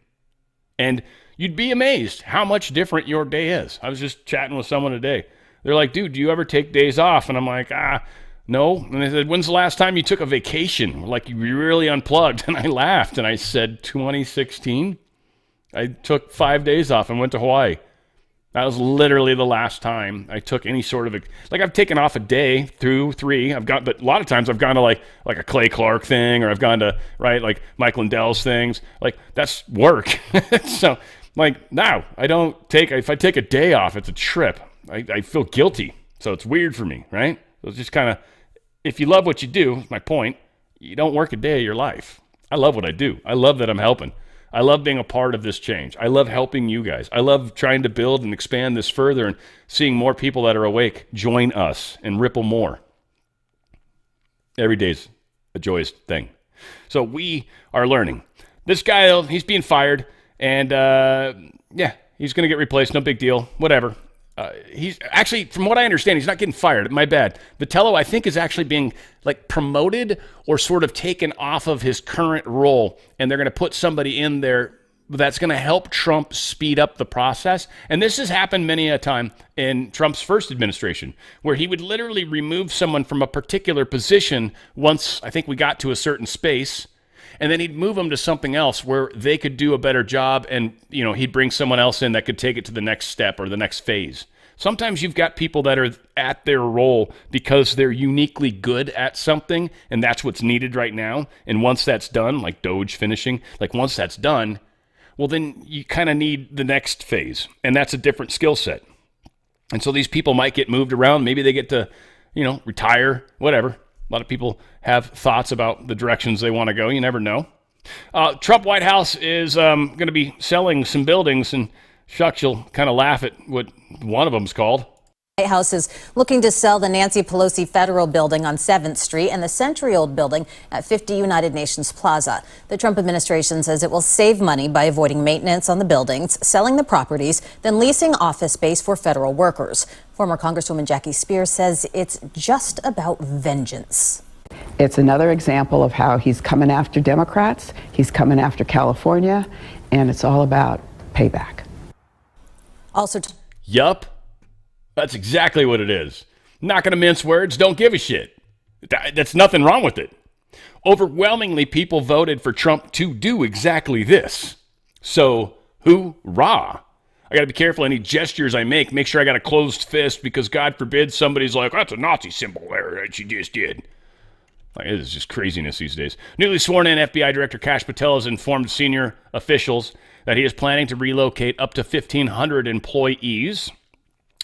and you'd be amazed how much different your day is. I was just chatting with someone today. They're like, dude, do you ever take days off? And I'm like, no. And they said, when's the last time you took a vacation? Like you really unplugged? And I laughed, and I said, 2016. I took 5 days off and went to Hawaii. That was literally the last time I took any sort of I've taken off a day through 3. But a lot of times I've gone to like a Clay Clark thing, or I've gone to like Mike Lindell's things. Like that's work. So now I don't take. If I take a day off, it's a trip. I feel guilty. So it's weird for me, right? So it's just kind of, if you love what you do, my point, you don't work a day of your life. I love what I do. I love that I'm helping. I love being a part of this change. I love helping you guys. I love trying to build and expand this further and seeing more people that are awake join us and ripple more. Every day's a joyous thing. So we are learning. This guy, he's being fired, and he's going to get replaced. No big deal. Whatever. He's actually, from what I understand, he's not getting fired. My bad. Vitello, I think, is actually being promoted or sort of taken off of his current role, and they're going to put somebody in there that's going to help Trump speed up the process. And this has happened many a time in Trump's first administration, where he would literally remove someone from a particular position once I think we got to a certain space, and then he'd move them to something else where they could do a better job, and he'd bring someone else in that could take it to the next step or the next phase. Sometimes you've got people that are at their role because they're uniquely good at something, and that's what's needed right now. And once that's done, like Doge finishing, once that's done, well, then you kind of need the next phase, and that's a different skill set. And so these people might get moved around. Maybe they get to, retire, whatever. A lot of people have thoughts about the directions they want to go. You never know. Trump White House is going to be selling some buildings, and shucks, you'll kind of laugh at what one of them's called. White House is looking to sell the Nancy Pelosi Federal Building on 7th Street and the century-old building at 50 United Nations Plaza. The Trump administration says it will save money by avoiding maintenance on the buildings, selling the properties, then leasing office space for federal workers. Former Congresswoman Jackie Spears says it's just about vengeance. It's another example of how he's coming after Democrats, he's coming after California, and it's all about payback. Also, Yup. That's exactly what it is. Not going to mince words, don't give a shit. That's nothing wrong with it. Overwhelmingly, people voted for Trump to do exactly this. So, hoorah. I got to be careful any gestures I make sure I got a closed fist, because God forbid somebody's like, that's a Nazi symbol there that she just did. Like, it is just craziness these days. Newly sworn in FBI Director Kash Patel has informed senior officials that he is planning to relocate up to 1,500 employees.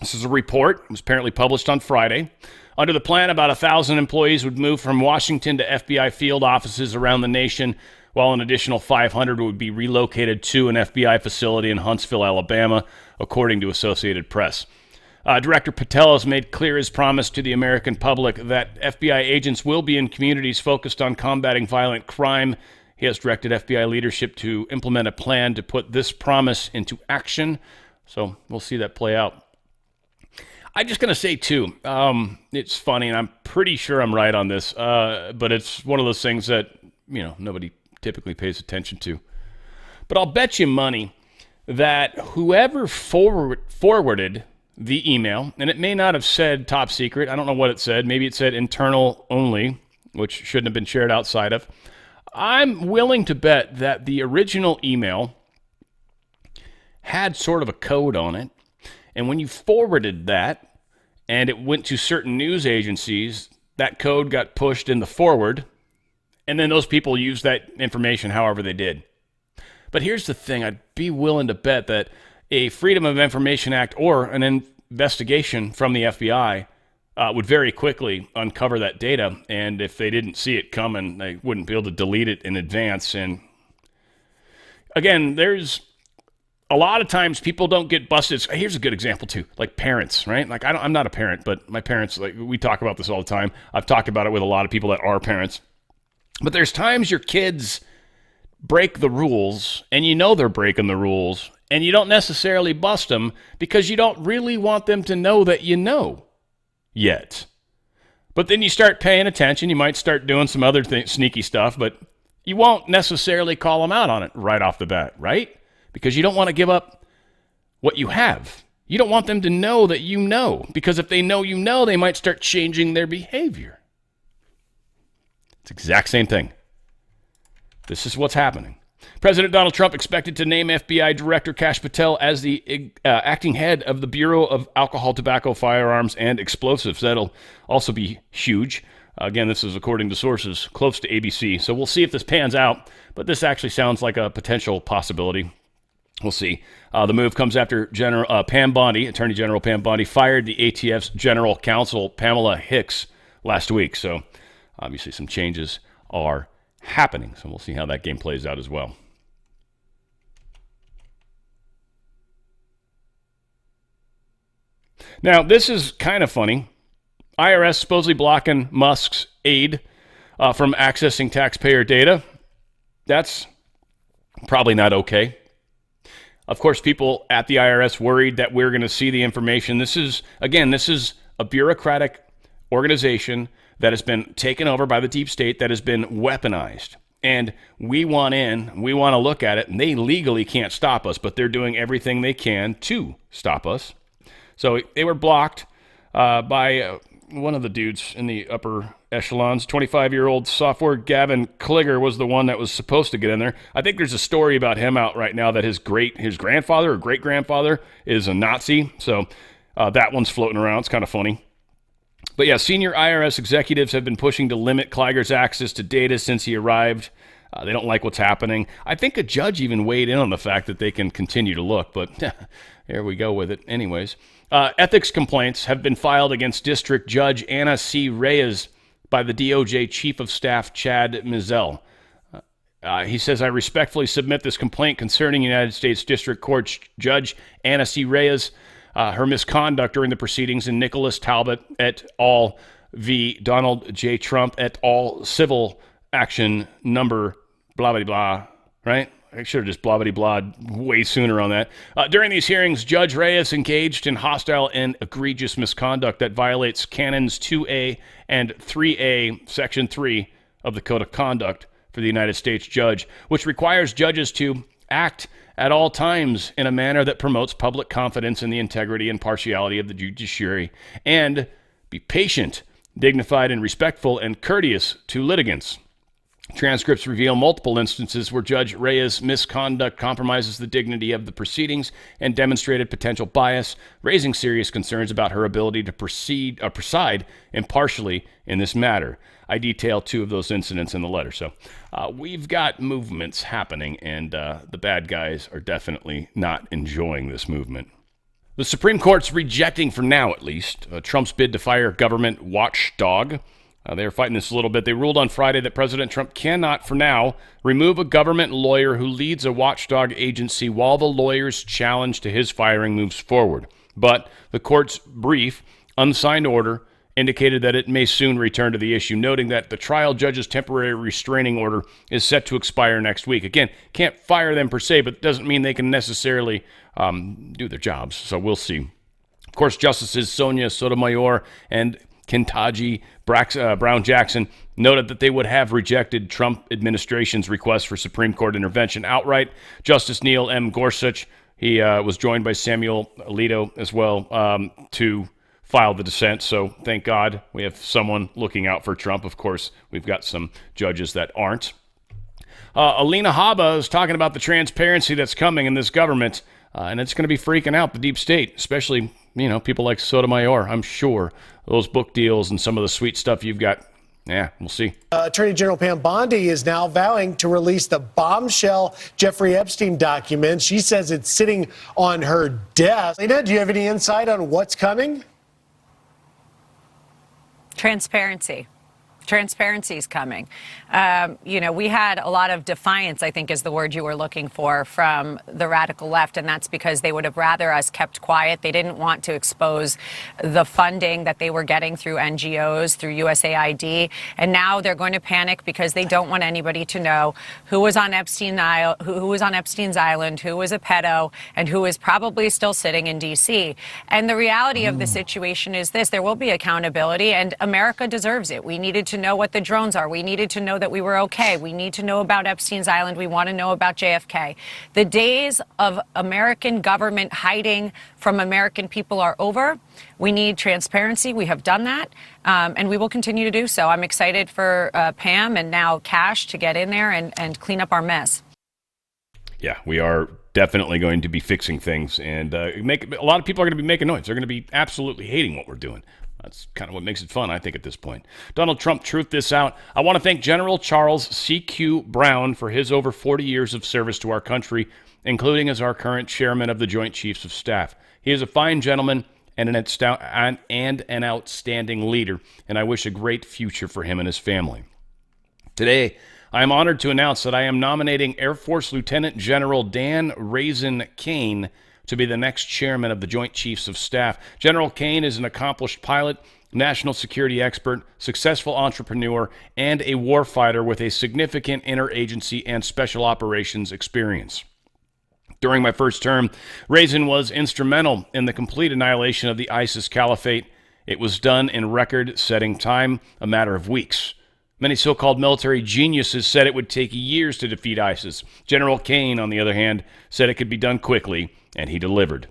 This is a report. It was apparently published on Friday. Under the plan, about 1,000 employees would move from Washington to FBI field offices around the nation, while an additional 500 would be relocated to an FBI facility in Huntsville, Alabama, according to Associated Press. Director Patel has made clear his promise to the American public that FBI agents will be in communities focused on combating violent crime. He has directed FBI leadership to implement a plan to put this promise into action. So we'll see that play out. I'm just going to say, too, it's funny, and I'm pretty sure I'm right on this, but it's one of those things that, nobody typically pays attention to. But I'll bet you money that whoever forwarded the email, and it may not have said top secret, I don't know what it said, maybe it said internal only, which shouldn't have been shared outside of, I'm willing to bet that the original email had sort of a code on it. And when you forwarded that and it went to certain news agencies, that code got pushed in the forward, and then those people used that information however they did. But here's the thing. I'd be willing to bet that a Freedom of Information Act or an investigation from the FBI would very quickly uncover that data. And if they didn't see it coming, they wouldn't be able to delete it in advance. And again, there's a lot of times people don't get busted. Here's a good example too, like parents, right? Like I'm not a parent, but my parents, like we talk about this all the time. I've talked about it with a lot of people that are parents. But there's times your kids break the rules, and they're breaking the rules, and you don't necessarily bust them because you don't really want them to know that you know yet. But then you start paying attention. You might start doing some other sneaky stuff, but you won't necessarily call them out on it right off the bat, right? Because you don't want to give up what you have. You don't want them to know that you know, because if they know, they might start changing their behavior. It's the exact same thing. This is what's happening. President Donald Trump expected to name FBI Director Kash Patel as the acting head of the Bureau of Alcohol, Tobacco, Firearms, and Explosives. That'll also be huge. Again, this is according to sources close to ABC. So we'll see if this pans out, but this actually sounds like a potential possibility. We'll see. The move comes after Pam Bondi, Attorney General Pam Bondi, fired the ATF's General Counsel Pamela Hicks last week. So obviously some changes are happening. So we'll see how that game plays out as well. Now, this is kind of funny. IRS supposedly blocking Musk's aide from accessing taxpayer data. That's probably not okay. Of course, people at the IRS worried that we're going to see the information. This is a bureaucratic organization that has been taken over by the deep state, that has been weaponized. And we want to look at it, and they legally can't stop us, but they're doing everything they can to stop us. So they were blocked by one of the dudes in the upper echelons. 25-year-old sophomore Gavin Kligger was the one that was supposed to get in there. I think there's a story about him out right now that his grandfather or great-grandfather is a Nazi. So that one's floating around. It's kind of funny. But yeah, senior IRS executives have been pushing to limit Kligger's access to data since he arrived. They don't like what's happening. I think a judge even weighed in on the fact that they can continue to look, but here we go with it anyways. Ethics complaints have been filed against District Judge Anna C. Reyes by the DOJ Chief of Staff Chad Mizell. He says, I respectfully submit this complaint concerning United States District Court Judge Anna C. Reyes, her misconduct during the proceedings in Nicholas Talbot et al. V. Donald J. Trump et al. Civil action number blah, blah, blah, right? I should have just blah, blah, blah way sooner on that. During these hearings, Judge Reyes engaged in hostile and egregious misconduct that violates Canons 2A and 3A, Section 3 of the Code of Conduct for the United States Judge, which requires judges to act at all times in a manner that promotes public confidence in the integrity and partiality of the judiciary, and be patient, dignified, and respectful and courteous to litigants. Transcripts reveal multiple instances where Judge Reyes' misconduct compromises the dignity of the proceedings and demonstrated potential bias, raising serious concerns about her ability to preside impartially in this matter. I detail 2 of those incidents in the letter. So we've got movements happening, and the bad guys are definitely not enjoying this movement. The Supreme Court's rejecting, for now at least, Trump's bid to fire government watchdog. They are fighting this a little bit. They ruled on Friday that President Trump cannot, for now, remove a government lawyer who leads a watchdog agency while the lawyer's challenge to his firing moves forward. But the court's brief, unsigned order indicated that it may soon return to the issue, noting that the trial judge's temporary restraining order is set to expire next week. Again, can't fire them per se, but it doesn't mean they can necessarily do their jobs. So we'll see. Of course, Justices Sonia Sotomayor and Ketanji Brown Jackson noted that they would have rejected Trump administration's request for Supreme Court intervention outright. Justice Neil M. Gorsuch, he was joined by Samuel Alito as well to file the dissent. So thank God we have someone looking out for Trump. Of course, we've got some judges that aren't. Alina Habba is talking about the transparency that's coming in this government, and it's going to be freaking out the deep state, especially, people like Sotomayor. I'm sure those book deals and some of the sweet stuff you've got. Yeah, we'll see. Attorney General Pam Bondi is now vowing to release the bombshell Jeffrey Epstein documents. She says it's sitting on her desk. Alina, do you have any insight on what's coming? Transparency. Transparency is coming. We had a lot of defiance, I think is the word you were looking for, from the radical left, and that's because they would have rather us kept quiet. They didn't want to expose the funding that they were getting through NGOs, through USAID, and now they're going to panic because they don't want anybody to know who was on Epstein's Island, who was a pedo, and who is probably still sitting in D.C. And the reality of the situation is this: there will be accountability, and America deserves it. We needed to know what the drones are. We needed to know that we were okay. We need to know about Epstein's Island. We want to know about JFK. The days of American government hiding from American people are over. We need transparency. We have done that, and we will continue to do so. I'm excited for Pam and now Cash to get in there and clean up our mess. Yeah, we are definitely going to be fixing things, and a lot of people are going to be making noise. They're going to be absolutely hating what we're doing. That's kind of what makes it fun, I think, at this point. Donald Trump truthed this out. I want to thank General Charles C.Q. Brown for his over 40 years of service to our country, including as our current chairman of the Joint Chiefs of Staff. He is a fine gentleman and an outstanding leader, and I wish a great future for him and his family. Today, I am honored to announce that I am nominating Air Force Lieutenant General Dan Raisin Kane to be the next chairman of the Joint Chiefs of Staff. General Kane is an accomplished pilot, national security expert, successful entrepreneur, and a warfighter with a significant interagency and special operations experience. During my first term, Raisin was instrumental in the complete annihilation of the ISIS caliphate. It was done in record-setting time, a matter of weeks. Many so-called military geniuses said it would take years to defeat ISIS. General Kane, on the other hand, said it could be done quickly, and he delivered.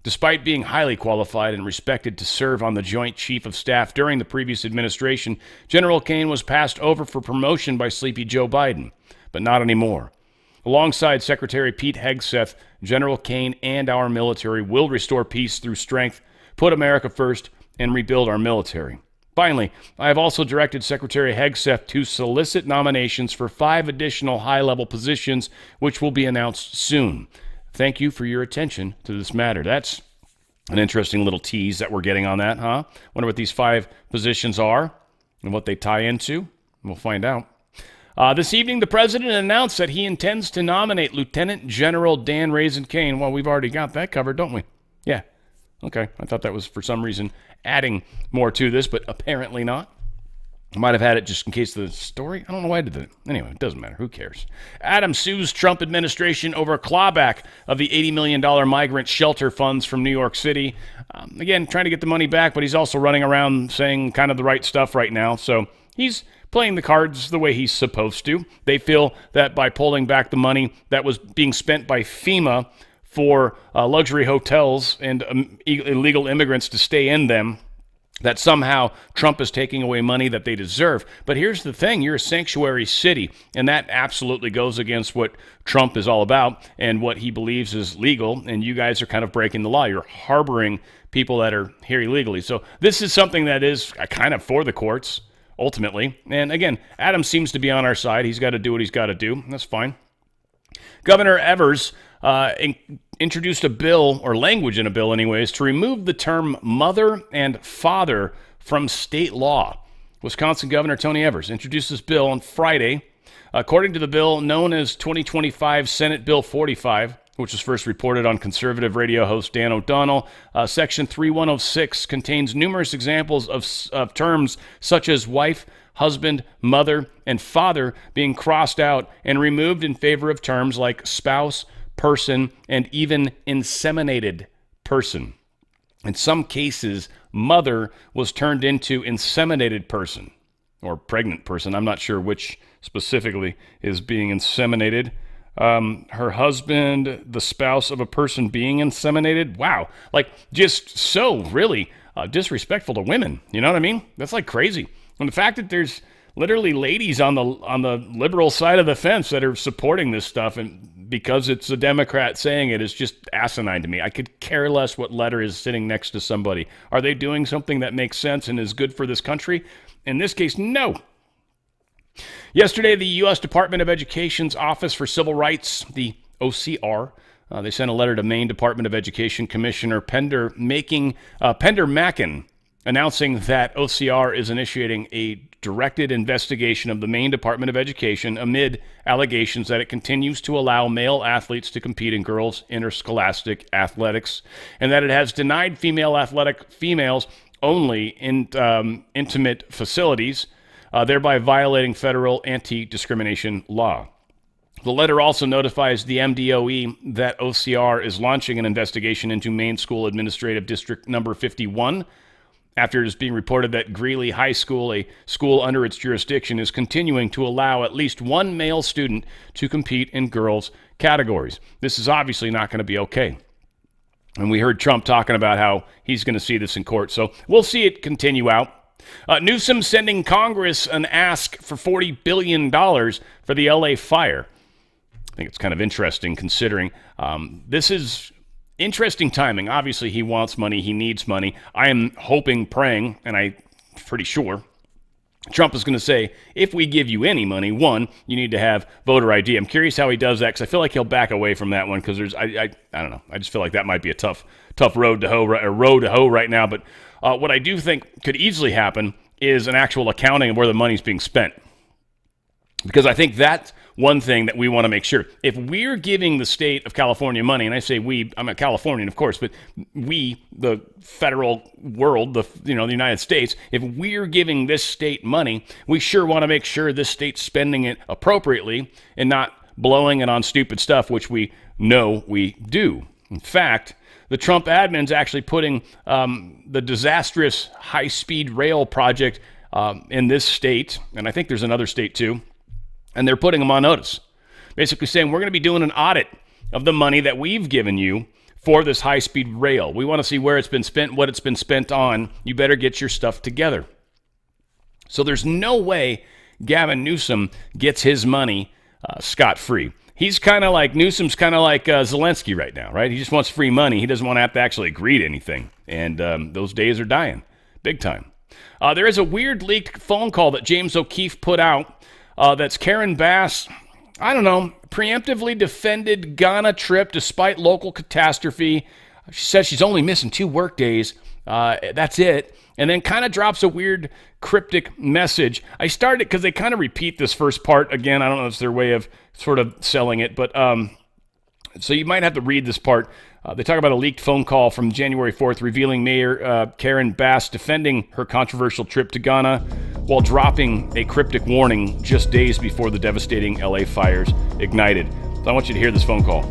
Despite being highly qualified and respected to serve on the Joint Chief of Staff during the previous administration, General Kane was passed over for promotion by sleepy Joe Biden, but not anymore. Alongside Secretary Pete Hegseth, General Kane and our military will restore peace through strength, put America first, and rebuild our military. Finally, I have also directed Secretary Hegseth to solicit nominations for 5 additional high-level positions, which will be announced soon. Thank you for your attention to this matter. That's an interesting little tease that we're getting on that, huh? Wonder what these 5 positions are and what they tie into. We'll find out. This evening, the president announced that he intends to nominate Lieutenant General Dan Raisin Kane. Well, we've already got that covered, don't we? Yeah. Okay. I thought that was, for some reason, adding more to this, but apparently not. I might have had it just in case of the story. I don't know why I did that. Anyway, it doesn't matter. Who cares? Adams sues Trump administration over clawback of the $80 million migrant shelter funds from New York City. Again, trying to get the money back, but he's also running around saying kind of the right stuff right now. So he's playing the cards the way he's supposed to. They feel that by pulling back the money that was being spent by FEMA for luxury hotels and illegal immigrants to stay in them, that somehow Trump is taking away money that they deserve. But here's the thing. You're a sanctuary city, and that absolutely goes against what Trump is all about and what he believes is legal, and you guys are kind of breaking the law. You're harboring people that are here illegally. So this is something that is kind of for the courts, ultimately. And again, Adams seems to be on our side. He's got to do what he's got to do. That's fine. Governor Evers introduced a bill, or language in a bill anyways, to remove the term mother and father from state law. Wisconsin Governor Tony Evers introduced this bill on Friday. According to the bill known as 2025 Senate Bill 45, which was first reported on conservative radio host Dan O'Donnell, Section 3106 contains numerous examples of terms such as wife, husband, mother, and father being crossed out and removed in favor of terms like spouse, person, and even inseminated person. In some cases, mother was turned into inseminated person or pregnant person. I'm not sure which specifically is being inseminated. Her husband, the spouse of a person being inseminated. Wow. Like, just so really disrespectful to women. You know what I mean? That's like crazy. And the fact that there's literally ladies on the liberal side of the fence that are supporting this stuff, and because it's a Democrat saying it, is just asinine to me. I could care less what letter is sitting next to somebody. Are they doing something that makes sense and is good for this country? In this case, no. Yesterday, the U.S. Department of Education's Office for Civil Rights, the OCR, they sent a letter to Maine Department of Education Commissioner Pender Mackin, announcing that OCR is initiating a directed investigation of the Maine Department of Education amid allegations that it continues to allow male athletes to compete in girls' interscholastic athletics, and that it has denied females only in intimate facilities, thereby violating federal anti-discrimination law. The letter also notifies the MDOE that OCR is launching an investigation into Maine School Administrative District Number 51, after it is being reported that Greeley High School, a school under its jurisdiction, is continuing to allow at least one male student to compete in girls' categories. This is obviously not going to be okay. And we heard Trump talking about how he's going to see this in court. So we'll see it continue out. Newsom sending Congress an ask for $40 billion for the LA fire. I think it's kind of interesting considering this is interesting timing. Obviously, he wants money. He needs money. I am hoping, praying, and I'm pretty sure Trump is going to say, if we give you any money, one, you need to have voter ID. I'm curious how he does that, because I feel like he'll back away from that one, because I don't know. I just feel like that might be a tough road to hoe right now. But what I do think could easily happen is an actual accounting of where the money's being spent. Because I think that's one thing that we want to make sure. If we're giving the state of California money, and I say we, I'm a Californian, of course, but we, the federal world, the United States, if we're giving this state money, we sure want to make sure this state's spending it appropriately and not blowing it on stupid stuff, which we know we do. In fact, the Trump admin's actually putting the disastrous high-speed rail project in this state, and I think there's another state too, and they're putting them on notice, basically saying, we're going to be doing an audit of the money that we've given you for this high-speed rail. We want to see where it's been spent, what it's been spent on. You better get your stuff together. So there's no way Gavin Newsom gets his money scot-free. He's kind of like, Newsom's kind of like Zelensky right now, right? He just wants free money. He doesn't want to have to actually agree to anything. And those days are dying, big time. There is a weird leaked phone call that James O'Keefe put out that's Karen Bass, I don't know, preemptively defended Ghana trip despite local catastrophe. She says she's only missing 2 work days That's it. And then kind of drops a weird cryptic message. I started because they kind of repeat this first part again. I don't know if it's their way of sort of selling it, but so you might have to read this part. They talk about a leaked phone call from January 4th revealing Mayor Karen Bass defending her controversial trip to Ghana while dropping a cryptic warning just days before the devastating LA fires ignited. So I want you to hear this phone call.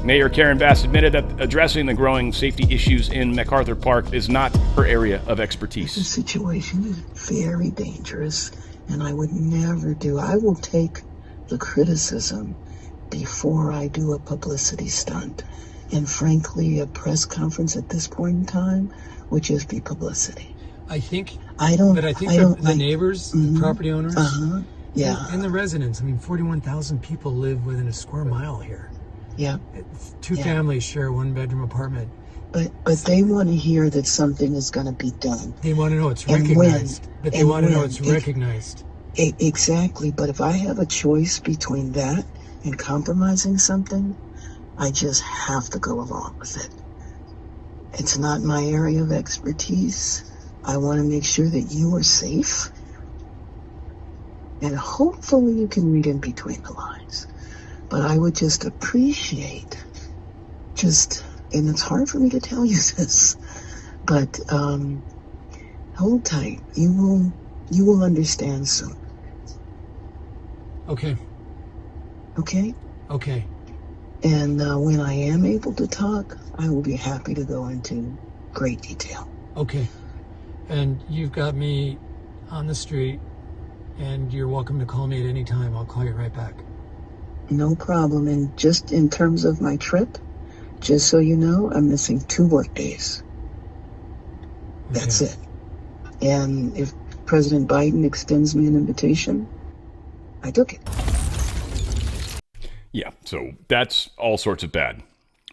Mayor Karen Bass admitted that addressing the growing safety issues in MacArthur Park is not her area of expertise. The situation is very dangerous, and I would never do. I will take the criticism before I do a publicity stunt. And frankly, a press conference at this point in time would just be publicity. I think the neighbors, the property owners, yeah, and the residents. I mean, 41,000 people live within a square mile here. Yeah. Two families share a one-bedroom apartment. But they want to hear that something is going to be done. They want to know it's recognized. But they want to know it's recognized. Exactly. But if I have a choice between that and compromising something, I just have to go along with it. It's not my area of expertise. I want to make sure that you are safe. And hopefully you can read in between the lines. But I would just appreciate and it's hard for me to tell you this, but hold tight. You will understand soon. Okay. Okay? Okay. And when I am able to talk, I will be happy to go into great detail. Okay. And you've got me on the street, and you're welcome to call me at any time. I'll call you right back. No problem. And just in terms of my trip, just so you know, I'm missing 2 work days. That's it. And if President Biden extends me an invitation, I took it. Yeah, so that's all sorts of bad,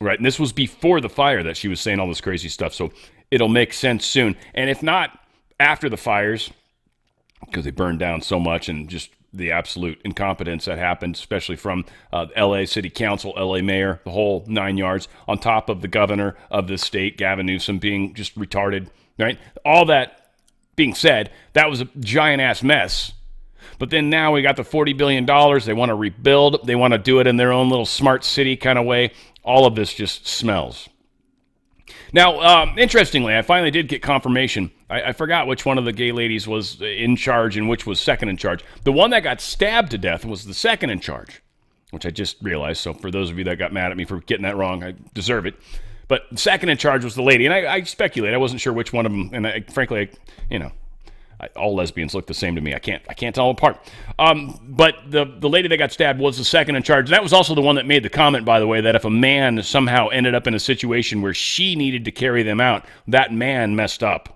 right? And this was before the fire that she was saying all this crazy stuff, so it'll make sense soon. And if not after the fires, because they burned down so much and just the absolute incompetence that happened, especially from L.A. City Council, L.A. Mayor, the whole 9 yards, on top of the governor of the state, Gavin Newsom, being just retarded, right? All that being said, that was a giant-ass mess. But then now we got the $40 billion. They want to rebuild. They want to do it in their own little smart city kind of way. All of this just smells. Now, interestingly, I finally did get confirmation. I forgot which one of the gay ladies was in charge and which was second in charge. The one that got stabbed to death was the second in charge, which I just realized. So for those of you that got mad at me for getting that wrong, I deserve it. But second in charge was the lady. And I speculate. I wasn't sure which one of them. And frankly, all lesbians look the same to me. I can't tell them apart. But the lady that got stabbed was the second in charge. That was also the one that made the comment, by the way, that if a man somehow ended up in a situation where she needed to carry them out, that man messed up.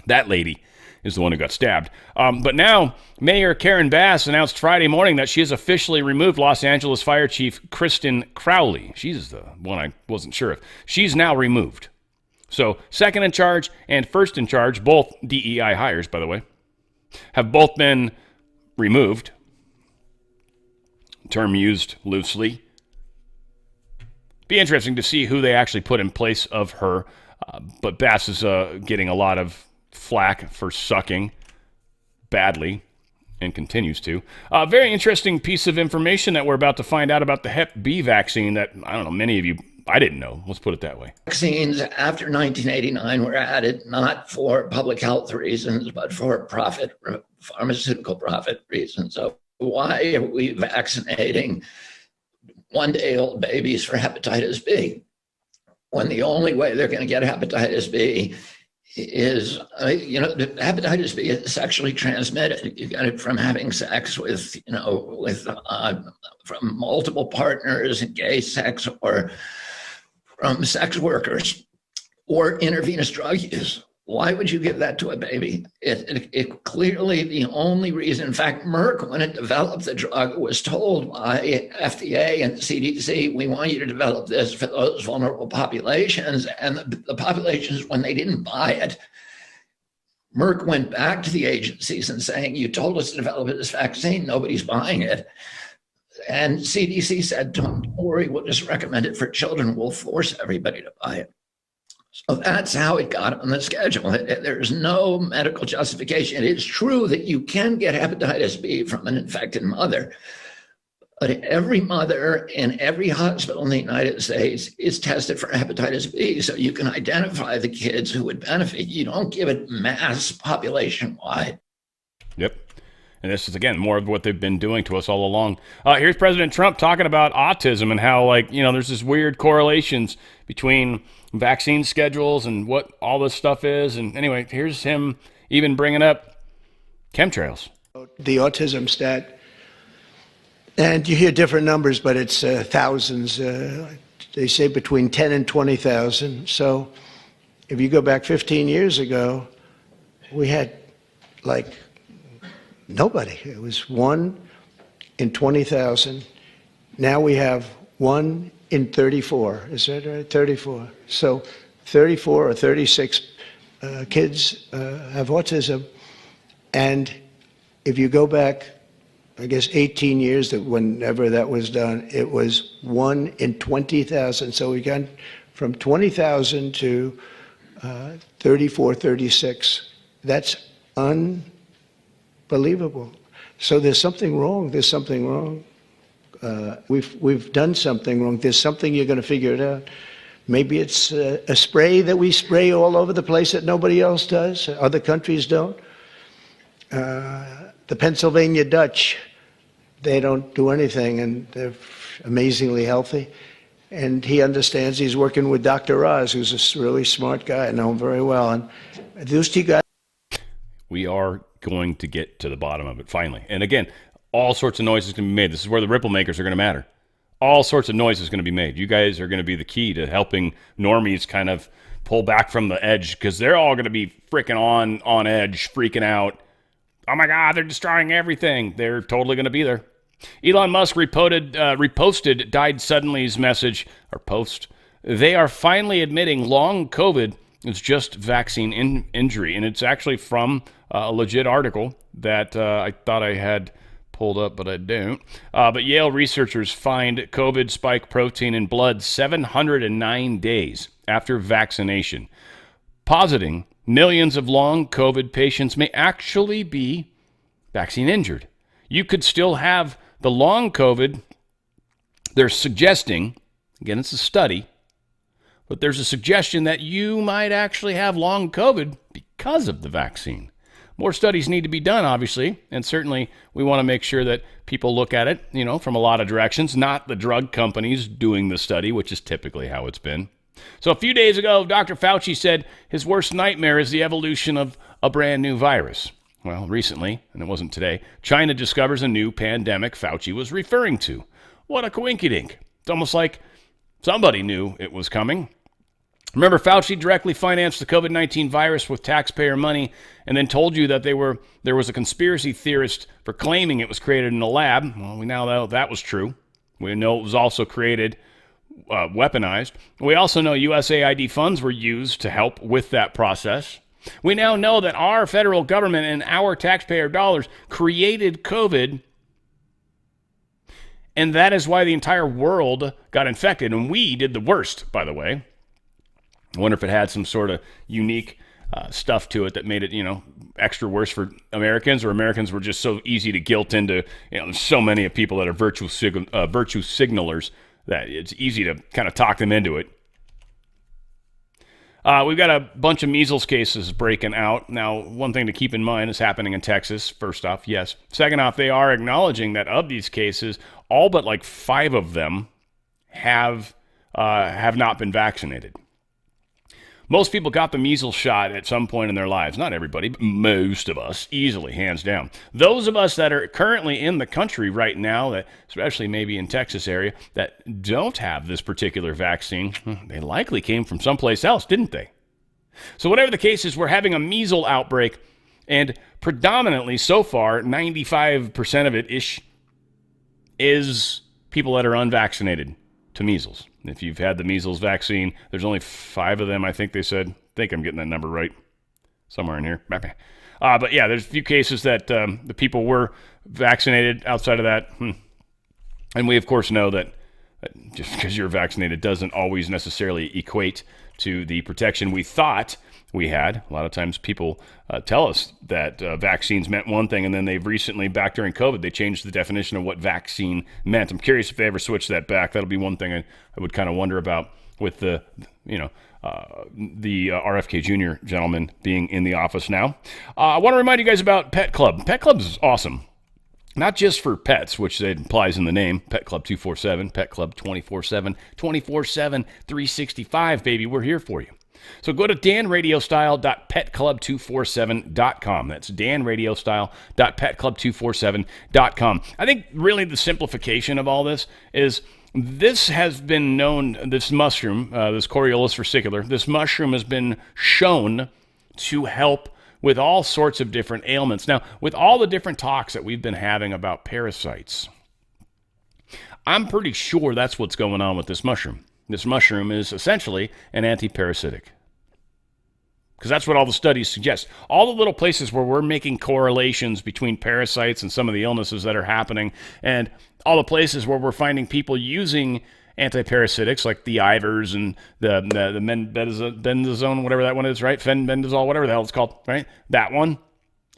That lady is the one who got stabbed. But now, Mayor Karen Bass announced Friday morning that she has officially removed Los Angeles Fire Chief Kristen Crowley. She's the one I wasn't sure of. She's now removed. So second in charge and first in charge, both DEI hires, by the way, have both been removed. Term used loosely. Be interesting to see who they actually put in place of her. But Bass is getting a lot of flack for sucking badly and continues to. Very interesting piece of information that we're about to find out about the Hep B vaccine that, I don't know, many of you, I didn't know. Let's put it that way. Vaccines after 1989 were added not for public health reasons, but for profit, pharmaceutical profit reasons. So why are we vaccinating one-day-old babies for hepatitis B when the only way they're going to get hepatitis B is, hepatitis B is sexually transmitted. You get it from having sex with from multiple partners, gay sex, or from sex workers, or intravenous drug use. Why would you give that to a baby? It clearly, the only reason, in fact, Merck, when it developed the drug, was told by FDA and CDC, we want you to develop this for those vulnerable populations. And the populations, when they didn't buy it, Merck went back to the agencies and saying, you told us to develop this vaccine, nobody's buying it. And CDC said, don't worry, we'll just recommend it for children. We'll force everybody to buy it. So that's how it got on the schedule. There's no medical justification. It is true that you can get hepatitis B from an infected mother, but every mother in every hospital in the United States is tested for hepatitis B, so you can identify the kids who would benefit. You don't give it mass population-wide. Yep. And this is, again, more of what they've been doing to us all along. Here's President Trump talking about autism and how, there's this weird correlations between vaccine schedules and what all this stuff is. And anyway, here's him even bringing up chemtrails. The autism stat, and you hear different numbers, but it's thousands. They say between 10 and 20,000. So if you go back 15 years ago, we had nobody. It was 1 in 20,000. Now we have 1 in 34. Is that right? 34. So 34 or 36 kids have autism. And if you go back, I guess 18 years, that whenever that was done, it was 1 in 20,000. So we got from 20,000 to 34, 36. That's unbelievable. So there's something wrong. There's something wrong. We've done something wrong. There's something, you're going to figure it out. Maybe it's a spray that we spray all over the place that nobody else does. Other countries don't. The Pennsylvania Dutch, they don't do anything, and they're amazingly healthy. And he understands. He's working with Dr. Oz, who's a really smart guy. I know him very well. And those two guys. We are going to get to the bottom of it finally. And again, all sorts of noises can be made. This is where the ripple makers are going to matter. All sorts of noise is going to be made. You guys are going to be the key to helping normies kind of pull back from the edge, because they're all going to be freaking on edge, freaking out. Oh my God, they're destroying everything. They're totally going to be there. Elon Musk reposted Died Suddenly's message, or post. They are finally admitting long COVID is just vaccine injury. And it's actually from a legit article that I thought I had pulled up, but I don't. But Yale researchers find COVID spike protein in blood 709 days after vaccination, positing millions of long COVID patients may actually be vaccine injured. You could still have the long COVID. They're suggesting, again, it's a study, but there's a suggestion that you might actually have long COVID because of the vaccine. More studies need to be done, obviously, and certainly we want to make sure that people look at it, from a lot of directions, not the drug companies doing the study, which is typically how it's been. So a few days ago, Dr. Fauci said his worst nightmare is the evolution of a brand new virus. Well, recently, and it wasn't today, China discovers a new pandemic Fauci was referring to. What a coinkydink. It's almost like somebody knew it was coming. Remember, Fauci directly financed the COVID-19 virus with taxpayer money and then told you that there was a conspiracy theorist for claiming it was created in a lab. Well, we now know that was true. We know it was also created, weaponized. We also know USAID funds were used to help with that process. We now know that our federal government and our taxpayer dollars created COVID, and that is why the entire world got infected. And we did the worst, by the way. I wonder if it had some sort of unique stuff to it that made it, extra worse for Americans, or Americans were just so easy to guilt into. There's so many of people that are virtue signalers that it's easy to kind of talk them into it. We've got a bunch of measles cases breaking out. Now, one thing to keep in mind is happening in Texas, first off, yes. Second off, they are acknowledging that of these cases, all but 5 of them have not been vaccinated. Most people got the measles shot at some point in their lives. Not everybody, but most of us, easily, hands down. Those of us that are currently in the country right now, that especially maybe in Texas area, that don't have this particular vaccine, they likely came from someplace else, didn't they? So whatever the case is, we're having a measles outbreak, and predominantly so far, 95% of it-ish is people that are unvaccinated to measles. If you've had the measles vaccine, there's only 5 of them, I think they said. I think I'm getting that number right. Somewhere in here. But yeah, there's a few cases that the people were vaccinated outside of that. And we, of course, know that just because you're vaccinated doesn't always necessarily equate to the protection we thought we had. A lot of times people tell us that vaccines meant one thing, and then they've recently, back during COVID, they changed the definition of what vaccine meant. I'm curious if they ever switch that back. That'll be one thing I would kind of wonder about with the RFK Jr. gentleman being in the office now. I want to remind you guys about Pet Club. Pet Club is awesome. Not just for pets, which it implies in the name, Pet Club 247, Pet Club 24/7, 24/7, 365, baby. We're here for you. So go to danradiostyle.petclub247.com. That's danradiostyle.petclub247.com. I think really the simplification of all this is this has been known, this mushroom, this Coriolis versicolor, this mushroom has been shown to help with all sorts of different ailments. Now, with all the different talks that we've been having about parasites, I'm pretty sure that's what's going on with this mushroom. This mushroom is essentially an anti-parasitic. Because that's what all the studies suggest. All the little places where we're making correlations between parasites and some of the illnesses that are happening, and all the places where we're finding people using antiparasitics like the Ivers and the bendazone, whatever that one is, right? Fenbendazole, whatever the hell it's called, right? That one.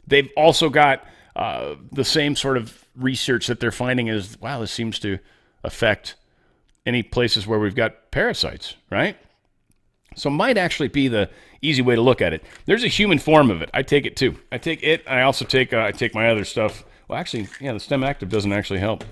They've also got the same sort of research that they're finding is, wow, this seems to affect any places where we've got parasites, right? So it might actually be the easy way to look at it. There's a human form of it. I take it too. I take it. I also take my other stuff. Well, actually, yeah, the Stem Active doesn't actually help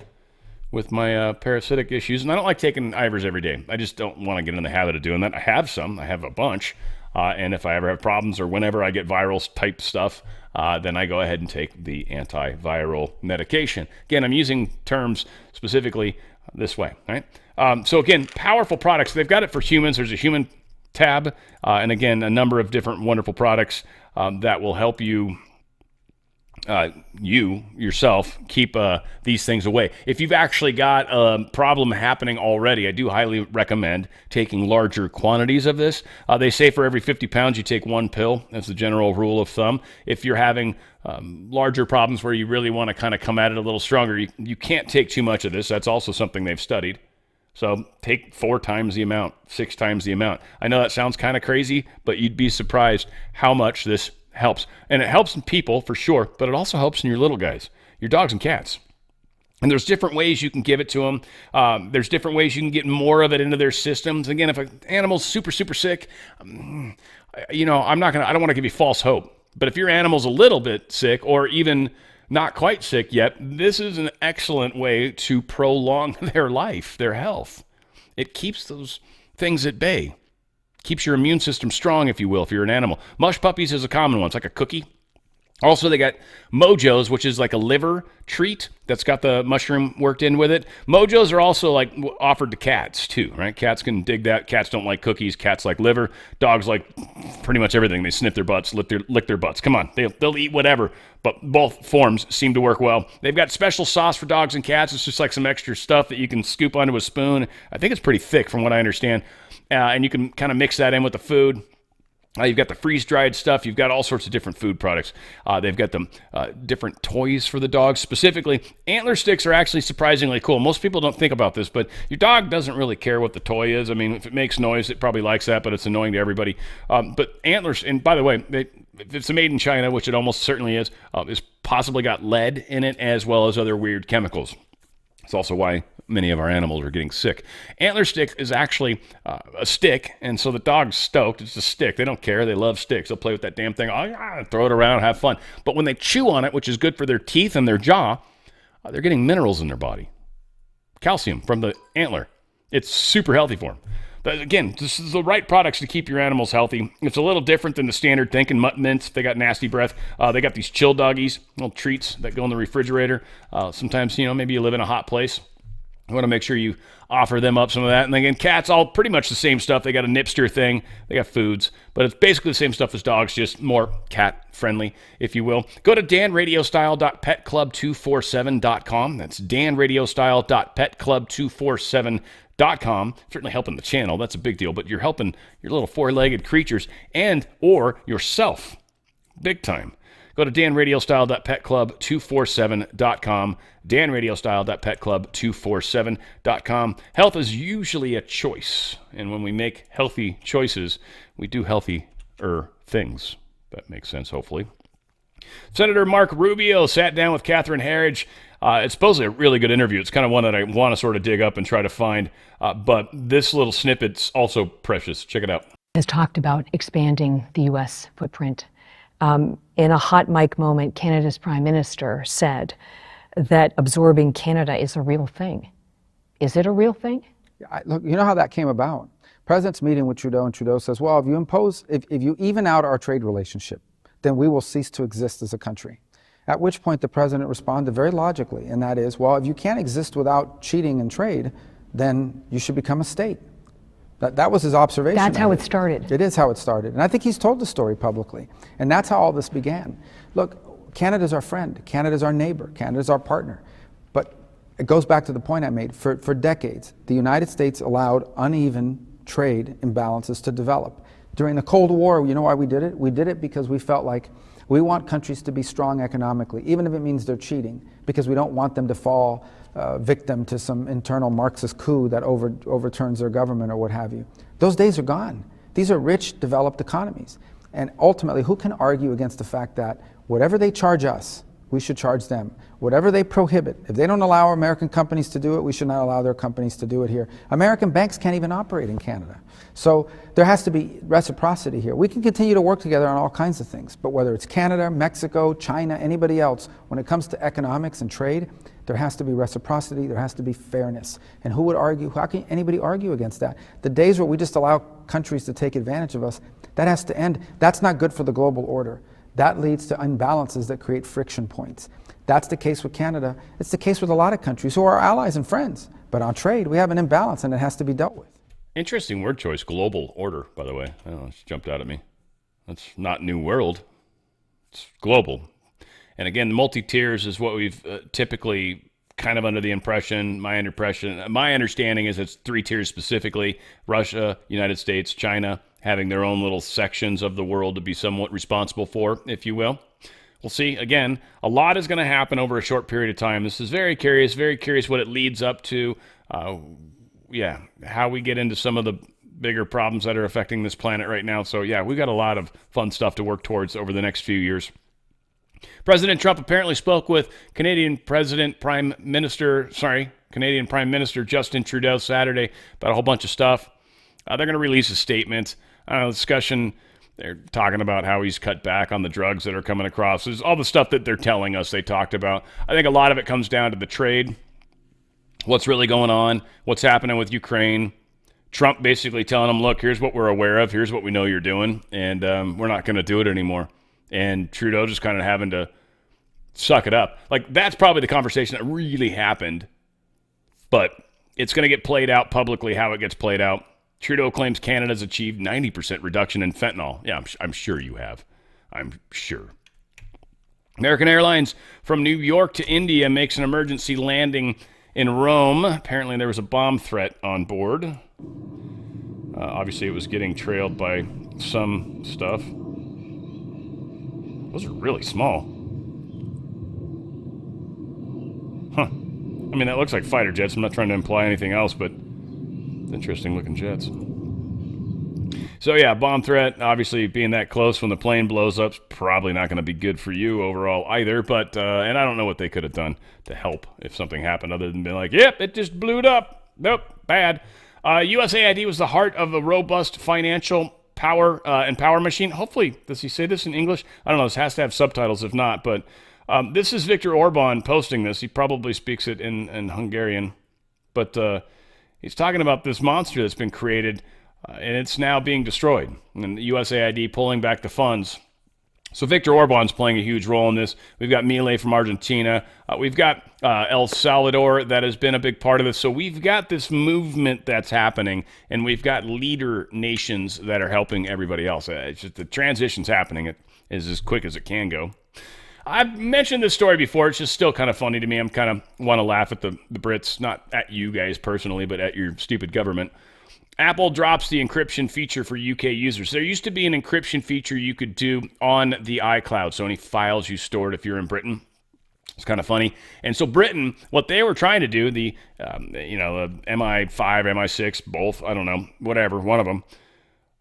with my parasitic issues. And I don't like taking Ivers every day. I just don't want to get in the habit of doing that. I have some. I have a bunch. And if I ever have problems or whenever I get viral type stuff, then I go ahead and take the antiviral medication. Again, I'm using terms specifically this way, right? So again, powerful products. They've got it for humans. There's a human tab. And again, a number of different wonderful products that will help you yourself keep these things away. If you've actually got a problem happening already, I do highly recommend taking larger quantities of this. They say for every 50 pounds you take one pill. That's the general rule of thumb. If you're having larger problems where you really want to kind of come at it a little stronger, you can't take too much of this. That's also something they've studied. So take 4 times the amount, 6 times the amount. I know that sounds kind of crazy, but you'd be surprised how much this helps. And it helps in people for sure, but it also helps in your little guys, your dogs and cats. And there's different ways you can give it to them. There's different ways you can get more of it into their systems. Again, if an animal's super, super sick, I don't want to give you false hope. But if your animal's a little bit sick or even not quite sick yet, this is an excellent way to prolong their life, their health. It keeps those things at bay. Keeps your immune system strong, if you will, if you're an animal. Mush puppies is a common one. It's like a cookie. Also, they got Mojos, which is like a liver treat that's got the mushroom worked in with it. Mojos are also like offered to cats too, right? Cats can dig that. Cats don't like cookies. Cats like liver. Dogs like pretty much everything. They sniff their butts, lick their butts. Come on, they'll eat whatever. But both forms seem to work well. They've got special sauce for dogs and cats. It's just like some extra stuff that you can scoop onto a spoon. I think it's pretty thick from what I understand. And you can kind of mix that in with the food. You've got the freeze-dried stuff. You've got all sorts of different food products. They've got them different toys for the dogs. Specifically, antler sticks are actually surprisingly cool. Most people don't think about this, but your dog doesn't really care what the toy is. I mean, if it makes noise, it probably likes that, but it's annoying to everybody. But antlers, and by the way, if it's made in China, which it almost certainly is, it's possibly got lead in it as well as other weird chemicals. It's also why many of our animals are getting sick. Antler stick is actually a stick, and so the dog's stoked. It's a stick. They don't care. They love sticks. They'll play with that damn thing. Oh, yeah, throw it around, have fun. But when they chew on it, which is good for their teeth and their jaw, they're getting minerals in their body. Calcium from the antler. It's super healthy for them. But again, this is the right products to keep your animals healthy. It's a little different than the standard thinking mutt mints. They got nasty breath. They got these chill doggies, little treats that go in the refrigerator. Sometimes, maybe you live in a hot place. You want to make sure you offer them up some of that. And again, cats, all pretty much the same stuff. They got a nipster thing. They got foods. But it's basically the same stuff as dogs, just more cat-friendly, if you will. Go to danradiostyle.petclub247.com. That's danradiostyle.petclub247.com. Certainly helping the channel. That's a big deal. But you're helping your little four-legged creatures and or yourself. Big time. Go to danradiostyle.petclub247.com, danradiostyle.petclub247.com. Health is usually a choice, and when we make healthy choices, we do healthier things. That makes sense, hopefully. Senator Mark Rubio sat down with Catherine Herridge. It's supposedly a really good interview. It's kind of one that I want to sort of dig up and try to find, but this little snippet's also precious. Check it out. Has talked about expanding the U.S. footprint. In a hot mic moment, Canada's Prime Minister said that absorbing Canada is a real thing. Is it a real thing? Look, you know how that came about? President's meeting with Trudeau, and Trudeau says, well, if you even out our trade relationship, then we will cease to exist as a country. At which point the president responded very logically, and that is, well, if you can't exist without cheating in trade, then you should become a state. That was his observation. That's how it started. It is how it started. And I think he's told the story publicly. And that's how all this began. Look, Canada's our friend. Canada's our neighbor. Canada's our partner. But it goes back to the point I made. For decades, the United States allowed uneven trade imbalances to develop. During the Cold War, you know why we did it? We did it because we felt like we want countries to be strong economically, even if it means they're cheating, because we don't want them to fall victim to some internal Marxist coup that overturns their government or what have you. Those days are gone. These are rich, developed economies. And ultimately, who can argue against the fact that whatever they charge us, we should charge them? Whatever they prohibit, if they don't allow American companies to do it, we should not allow their companies to do it here. American banks can't even operate in Canada. So there has to be reciprocity here. We can continue to work together on all kinds of things, but whether it's Canada, Mexico, China, anybody else, when it comes to economics and trade, there has to be reciprocity, there has to be fairness. And who would argue, how can anybody argue against that? The days where we just allow countries to take advantage of us, that has to end. That's not good for the global order. That leads to imbalances that create friction points. That's the case with Canada. It's the case with a lot of countries who are our allies and friends. But on trade, we have an imbalance and it has to be dealt with. Interesting word choice, global order, by the way. I don't know, it just jumped out at me. That's not New World. It's global. And again, the multi-tiers is what we've typically kind of under the impression, my understanding is it's 3 tiers specifically: Russia, United States, China, having their own little sections of the world to be somewhat responsible for, if you will. We'll see. Again, a lot is going to happen over a short period of time. This is very curious what it leads up to. How we get into some of the bigger problems that are affecting this planet right now. So yeah, we've got a lot of fun stuff to work towards over the next few years. President Trump apparently spoke with Canadian Prime Minister Justin Trudeau Saturday about a whole bunch of stuff. They're going to release a statement, discussion. They're talking about how he's cut back on the drugs that are coming across. There's all the stuff that they're telling us they talked about. I think a lot of it comes down to the trade, what's really going on, what's happening with Ukraine. Trump basically telling them, look, here's what we're aware of, here's what we know you're doing, and we're not going to do it anymore. And Trudeau just kind of having to suck it up. Like, that's probably the conversation that really happened, but it's going to get played out publicly how it gets played out. Trudeau claims Canada's achieved 90% reduction in fentanyl. Yeah, I'm sure you have. I'm sure. American Airlines from New York to India makes an emergency landing in Rome. Apparently there was a bomb threat on board. Obviously it was getting trailed by some stuff. Those are really small. Huh. I mean, that looks like fighter jets. I'm not trying to imply anything else, but interesting looking jets. So yeah, bomb threat, obviously being that close when the plane blows up is probably not going to be good for you overall either, but and I don't know what they could have done to help if something happened other than being like, yep, it just blew up. Nope, bad. USAID was the heart of a robust financial power and power machine. Hopefully, does he say this in English? I don't know, this has to have subtitles if not, but this is Viktor Orban posting this. He probably speaks it in Hungarian, but he's talking about this monster that's been created, and it's now being destroyed. And the USAID pulling back the funds. So Viktor Orban's playing a huge role in this. We've got Milei from Argentina. We've got El Salvador that has been a big part of this. So we've got this movement that's happening, and we've got leader nations that are helping everybody else. It's just the transition's happening. It is as quick as it can go. I've mentioned this story before. It's just still kind of funny to me. I'm kind of want to laugh at the Brits, not at you guys personally, but at your stupid government. Apple drops the encryption feature for UK users. There used to be an encryption feature you could do on the iCloud, so any files you stored if you're in Britain. It's kind of funny. And so Britain, what they were trying to do, the MI5, MI6, both, I don't know, whatever, one of them,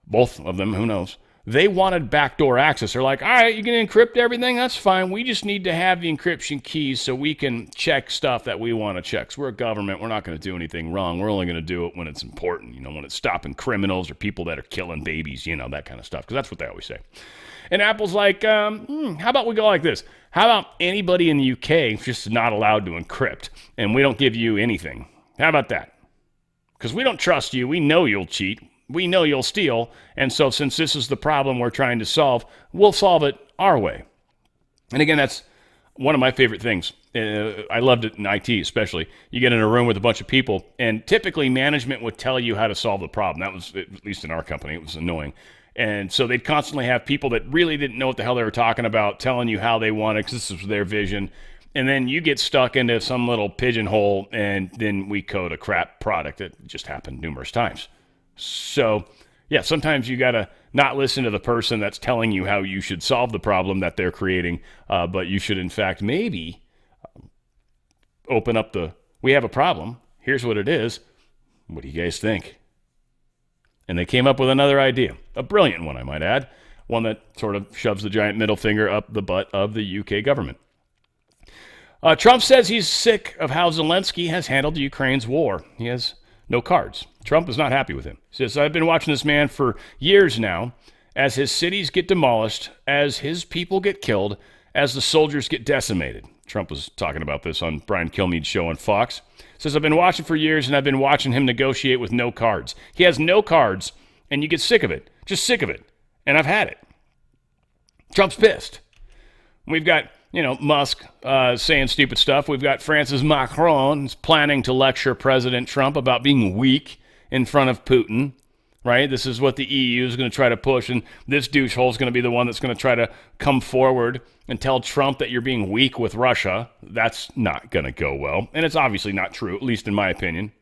both of them, who knows, they wanted backdoor access. They're like, all right, you can encrypt everything, that's fine. We just need to have the encryption keys so we can check stuff that we want to check. So we're a government. We're not going to do anything wrong. We're only going to do it when it's important, when it's stopping criminals or people that are killing babies, that kind of stuff, because that's what they always say. And Apple's like, how about we go like this? How about anybody in the UK is just not allowed to encrypt, and we don't give you anything? How about that? Because we don't trust you. We know you'll cheat. We know you'll steal. And so since this is the problem we're trying to solve, we'll solve it our way. And again, that's one of my favorite things. I loved it in IT especially. You get in a room with a bunch of people, and typically management would tell you how to solve the problem. That was, at least in our company, it was annoying. And so they'd constantly have people that really didn't know what the hell they were talking about telling you how they wanted, because this was their vision. And then you get stuck into some little pigeonhole, and then we code a crap product. It just happened numerous times. So, yeah, sometimes you got to not listen to the person that's telling you how you should solve the problem that they're creating, but you should, in fact, maybe open up we have a problem. Here's what it is. What do you guys think? And they came up with another idea, a brilliant one, I might add, one that sort of shoves the giant middle finger up the butt of the UK government. Trump says he's sick of how Zelensky has handled Ukraine's war. He has no cards. Trump is not happy with him. He says, I've been watching this man for years now as his cities get demolished, as his people get killed, as the soldiers get decimated. Trump was talking about this on Brian Kilmeade's show on Fox. Says, I've been watching for years, and I've been watching him negotiate with no cards. He has no cards, and you get sick of it. Just sick of it. And I've had it. Trump's pissed. We've got, Musk saying stupid stuff. We've got Francis Macron planning to lecture President Trump about being weak in front of Putin, right? This is what the EU is going to try to push, and this douchehole is going to be the one that's going to try to come forward and tell Trump that you're being weak with Russia. That's not going to go well, and it's obviously not true, at least in my opinion.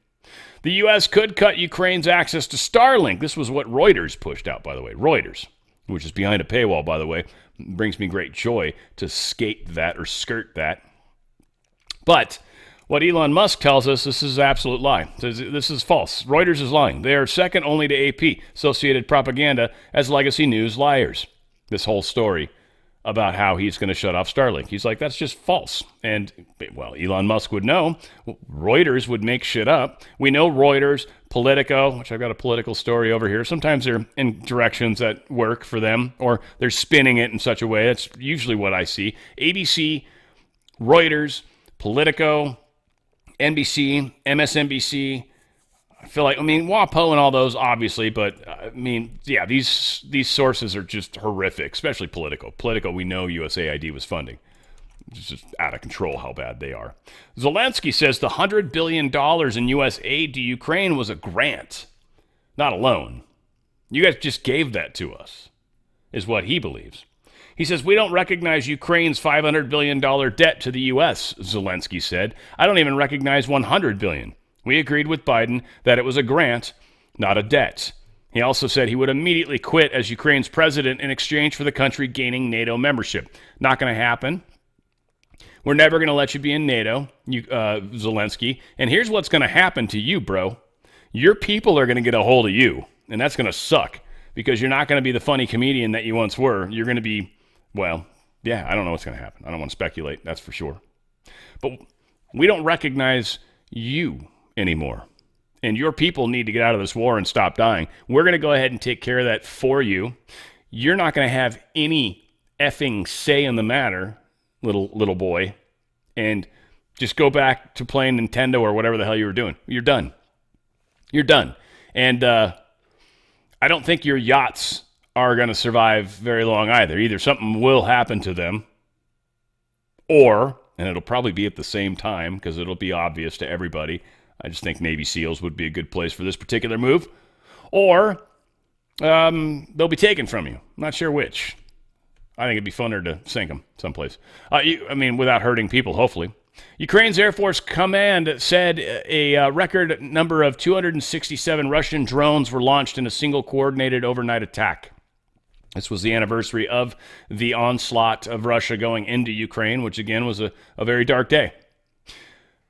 The U.S. could cut Ukraine's access to Starlink. This was what Reuters pushed out, by the way. Reuters, which is behind a paywall, by the way. It brings me great joy to skate that or skirt that. But what Elon Musk tells us, this is an absolute lie. This is false. Reuters is lying. They are second only to AP, Associated Propaganda, as legacy news liars. This whole story about how he's going to shut off Starlink. He's like, that's just false. And, well, Elon Musk would know. Reuters would make shit up. We know Reuters, Politico, which I've got a political story over here. Sometimes they're in directions that work for them, or they're spinning it in such a way. That's usually what I see. ABC, Reuters, Politico, NBC, MSNBC. I feel like, WAPO and all those, obviously, but these sources are just horrific, especially Politico. Politico, we know USAID was funding. It's just out of control how bad they are. Zelensky says the $100 billion in U.S. aid to Ukraine was a grant, not a loan. You guys just gave that to us, is what he believes. He says, we don't recognize Ukraine's $500 billion debt to the U.S., Zelensky said. I don't even recognize $100 billion. We agreed with Biden that it was a grant, not a debt. He also said he would immediately quit as Ukraine's president in exchange for the country gaining NATO membership. Not going to happen. We're never going to let you be in NATO, Zelensky. And here's what's going to happen to you, bro. Your people are going to get a hold of you, and that's going to suck because you're not going to be the funny comedian that you once were. You're going to be, I don't know what's going to happen. I don't want to speculate, that's for sure. But we don't recognize you anymore. And your people need to get out of this war and stop dying. We're going to go ahead and take care of that for you. You're not going to have any effing say in the matter, little boy, and just go back to playing Nintendo or whatever the hell you were doing. You're done. You're done. And I don't think your yachts are going to survive very long either. Either something will happen to them, or, and it'll probably be at the same time because it'll be obvious to everybody, I just think Navy SEALs would be a good place for this particular move, or they'll be taken from you. I'm not sure which. I think it'd be funner to sink them someplace. Without hurting people, hopefully. Ukraine's Air Force Command said a record number of 267 Russian drones were launched in a single coordinated overnight attack. This was the anniversary of the onslaught of Russia going into Ukraine, which again was a very dark day.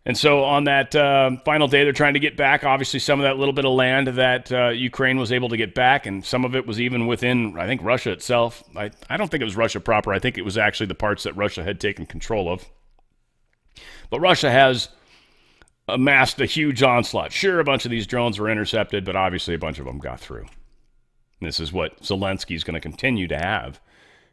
And so on that final day, they're trying to get back, obviously, some of that little bit of land that Ukraine was able to get back, and some of it was even within, I think, Russia itself. I don't think it was Russia proper. I think it was actually the parts that Russia had taken control of. But Russia has amassed a huge onslaught. Sure, a bunch of these drones were intercepted, but obviously a bunch of them got through. This is what Zelensky's going to continue to have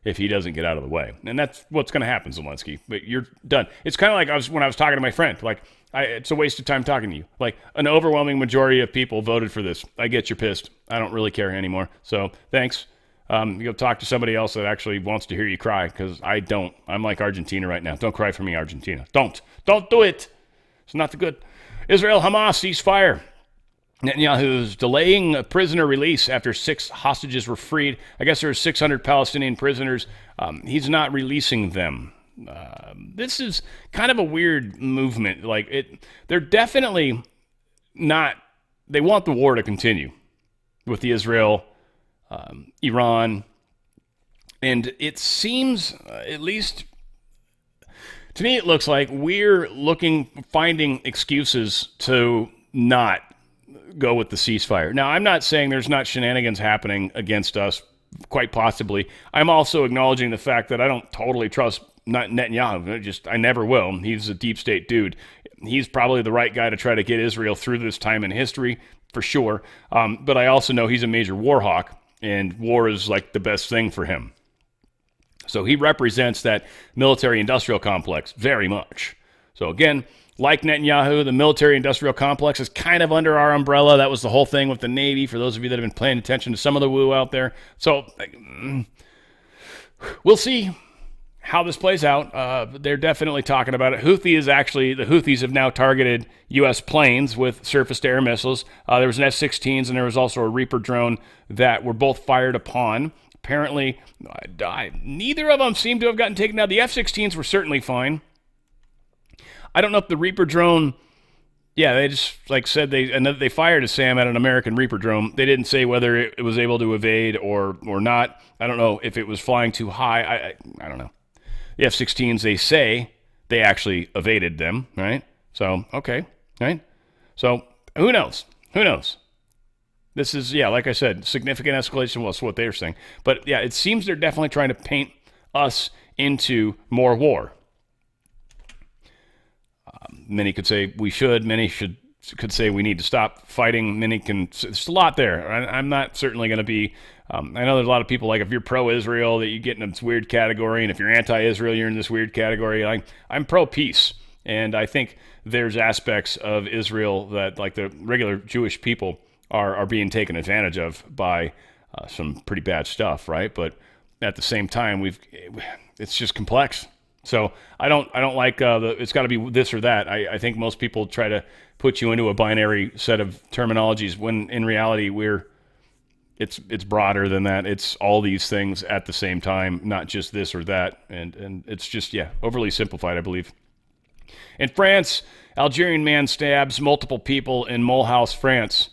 if he doesn't get out of the way. And that's what's going to happen, Zelensky. But you're done. It's kind of like when I was talking to my friend. Like, it's a waste of time talking to you. Like, an overwhelming majority of people voted for this. I get you're pissed. I don't really care anymore. So, thanks. You go talk to somebody else that actually wants to hear you cry, because I don't. I'm like Argentina right now. Don't cry for me, Argentina. Don't do it. It's not the good. Israel-Hamas ceasefire. Netanyahu's delaying a prisoner release after 6 hostages were freed. I guess there are 600 Palestinian prisoners. He's not releasing them. This is kind of a weird movement. They're definitely not. They want the war to continue with the Israel, Iran, and it seems, at least to me, it looks like we're finding excuses to not go with the ceasefire. Now, I'm not saying there's not shenanigans happening against us, quite possibly. I'm also acknowledging the fact that I don't totally trust Netanyahu. I never will. He's a deep state dude. He's probably the right guy to try to get Israel through this time in history, for sure. But I also know he's a major war hawk, and war is like the best thing for him. So he represents that military-industrial complex very much. So again, like Netanyahu, the military-industrial complex is kind of under our umbrella. That was the whole thing with the Navy, for those of you that have been paying attention to some of the woo out there. So we'll see how this plays out. They're definitely talking about it. The Houthis have now targeted U.S. planes with surface-to-air missiles. There was an F-16s, and there was also a Reaper drone that were both fired upon. Apparently, neither of them seem to have gotten taken down. The F-16s were certainly fine. I don't know if the Reaper drone, they just said they fired a SAM at an American Reaper drone. They didn't say whether it was able to evade or not. I don't know if it was flying too high. I don't know. The F-16s, they say they actually evaded them, right? So, okay, right? So, who knows? Who knows? This is, like I said, significant escalation was what they're saying. But, it seems they're definitely trying to paint us into more war. Many could say we should. Many could say we need to stop fighting. There's a lot there. I'm not certainly going to be. I know there's a lot of people, like, if you're pro-Israel, that you get in this weird category, and if you're anti-Israel, you're in this weird category. I'm pro-peace, and I think there's aspects of Israel that, like the regular Jewish people, are being taken advantage of by some pretty bad stuff, right? But at the same time, it's just complex. So I don't like it's got to be this or that. I think most people try to put you into a binary set of terminologies when in reality it's broader than that. It's all these things at the same time, not just this or that. And it's just overly simplified, I believe. In France, Algerian man stabs multiple people in Mulhouse, France.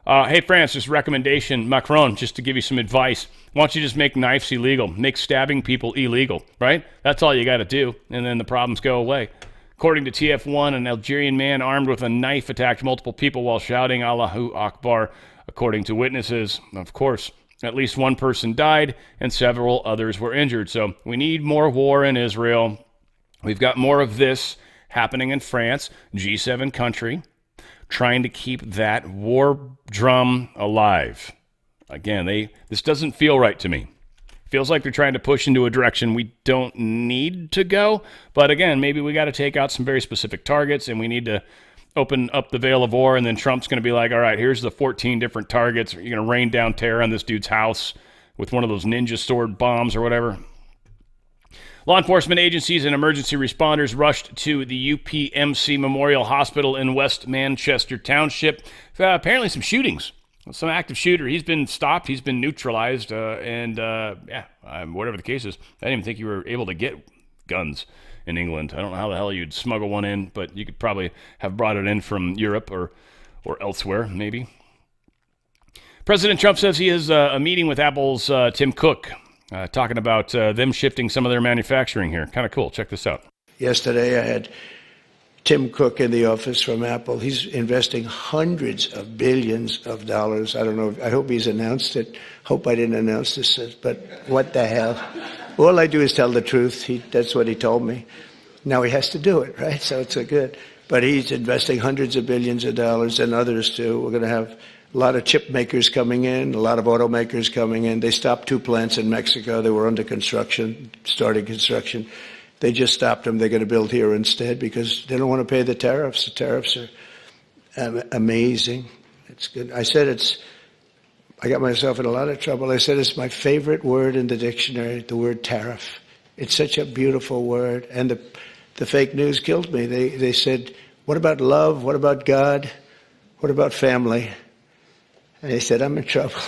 Hey, France, just recommendation, Macron, just to give you some advice. Why don't you just make knives illegal? Make stabbing people illegal, right? That's all you got to do, and then the problems go away. According to TF1, an Algerian man armed with a knife attacked multiple people while shouting Allahu Akbar, according to witnesses. Of course, at least one person died, and several others were injured. So we need more war in Israel. We've got more of this happening in France, G7 country, trying to keep that war drum alive. Again, this doesn't feel right to me. Feels like they're trying to push into a direction we don't need to go. But again, maybe we got to take out some very specific targets, and we need to open up the veil of war, and then Trump's going to be like, all right, here's the 14 different targets. You're going to rain down terror on this dude's house with one of those ninja sword bombs or whatever. Law enforcement agencies and emergency responders rushed to the UPMC Memorial Hospital in West Manchester Township. Apparently some shootings. Some active shooter. He's been stopped. He's been neutralized. Whatever the case is, I didn't even think you were able to get guns in England. I don't know how the hell you'd smuggle one in, but you could probably have brought it in from Europe or elsewhere, maybe. President Trump says he has a meeting with Apple's Tim Cook, talking about them shifting some of their manufacturing here. Kind of cool. Check this out. Yesterday, I had Tim Cook in the office from Apple. He's investing hundreds of billions of dollars. I don't know. I hope he's announced it. Hope I didn't announce this, but what the hell? All I do is tell the truth. That's what he told me. Now he has to do it, right? So it's good. But he's investing hundreds of billions of dollars, and others too. We're going to have a lot of chip makers coming in, a lot of automakers coming in. They stopped 2 plants in Mexico. They were under construction, starting construction. They just stopped them. They're going to build here instead because they don't want to pay the tariffs. The tariffs are amazing. It's good. I got myself in a lot of trouble. I said it's my favorite word in the dictionary, the word tariff. It's such a beautiful word. And the fake news killed me. They said, what about love? What about God? What about family? And they said, I'm in trouble.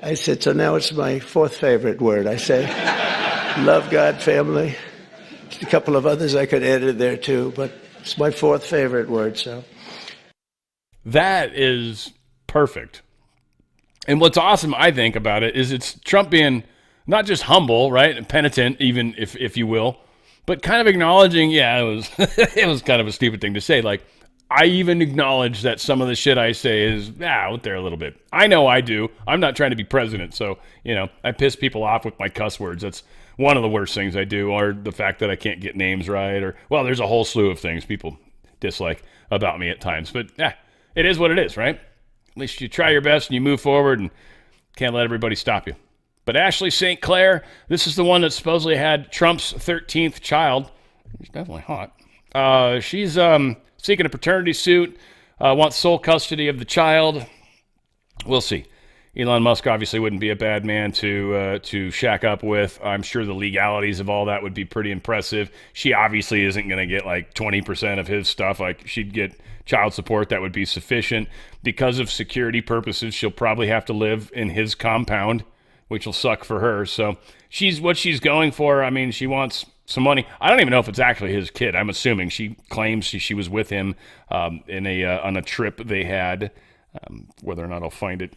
I said, so now it's my 4th favorite word. I say, love, God, family. A couple of others I could add in there too, but it's my 4th favorite word. So that is perfect. And what's awesome, I think, about it is it's Trump being not just humble, right, and penitent, even if you will, but kind of acknowledging, yeah, it was it was kind of a stupid thing to say. Like, I even acknowledge that some of the shit I say is out there a little bit. I know I do. I'm not trying to be president, so I piss people off with my cuss words. That's one of the worst things I do, or the fact that I can't get names right, or, well, there's a whole slew of things people dislike about me at times. But it is what it is, right? At least you try your best and you move forward and can't let everybody stop you. But Ashley St. Clair, this is the one that supposedly had Trump's 13th child. She's definitely hot. She's seeking a paternity suit, wants sole custody of the child. We'll see. Elon Musk obviously wouldn't be a bad man to shack up with. I'm sure the legalities of all that would be pretty impressive. She obviously isn't going to get like 20% of his stuff. Like, she'd get child support that would be sufficient. Because of security purposes, she'll probably have to live in his compound, which will suck for her. So what she's going for. I mean, she wants some money. I don't even know if it's actually his kid. I'm assuming she claims she was with him on a trip they had. Whether or not I'll find it.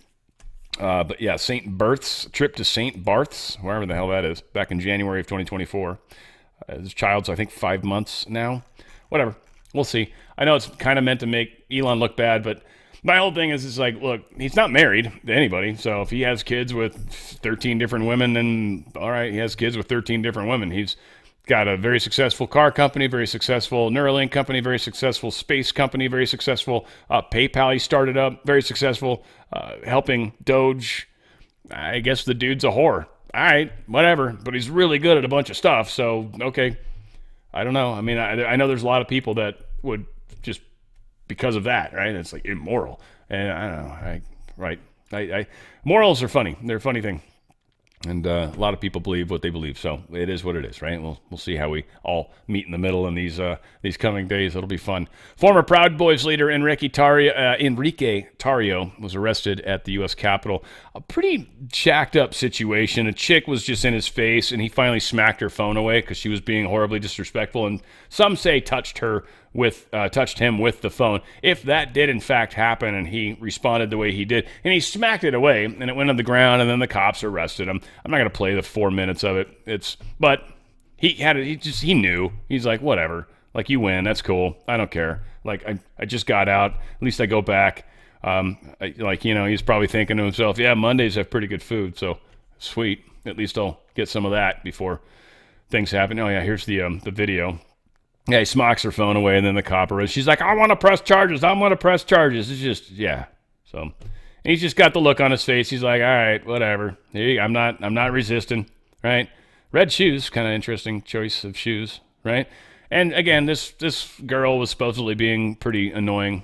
But yeah, trip to St. Barth's, wherever the hell that is, back in January of 2024. This child's, I think, 5 months now. Whatever. We'll see. I know it's kind of meant to make Elon look bad, but my whole thing is like, look, he's not married to anybody. So if he has kids with 13 different women, then all right, he has kids with 13 different women. He's got a very successful car company, very successful Neuralink company, very successful space company, very successful PayPal he started up, very successful helping Doge. I guess the dude's a whore. All right, whatever. But he's really good at a bunch of stuff. So, okay. I don't know. I mean, I know there's a lot of people that would just, because of that, right? It's like immoral. And I don't know. Morals are funny. They're a funny thing. And a lot of people believe what they believe, so it is what it is, right? We'll see how we all meet in the middle in these coming days. It'll be fun. Former Proud Boys leader Enrique Tarrio was arrested at the U.S. Capitol. A pretty jacked up situation. A chick was just in his face, and he finally smacked her phone away because she was being horribly disrespectful, and some say touched him with the phone. If that did in fact happen and he responded the way he did, and he smacked it away and it went on the ground, and then the cops arrested him. I'm not going to play the 4 minutes of it. But he knew. He's like, whatever. Like, you win. That's cool. I don't care. Like, I just got out. At least I go back. He's probably thinking to himself, yeah, Mondays have pretty good food. So sweet. At least I'll get some of that before things happen. Oh yeah, here's the video. Yeah, he smocks her phone away, and then the cop arrests. She's like, I want to press charges. It's just, yeah. So, and he's just got the look on his face. He's like, all right, whatever. I'm not resisting, right? Red shoes, kind of interesting choice of shoes, right? And again, this girl was supposedly being pretty annoying.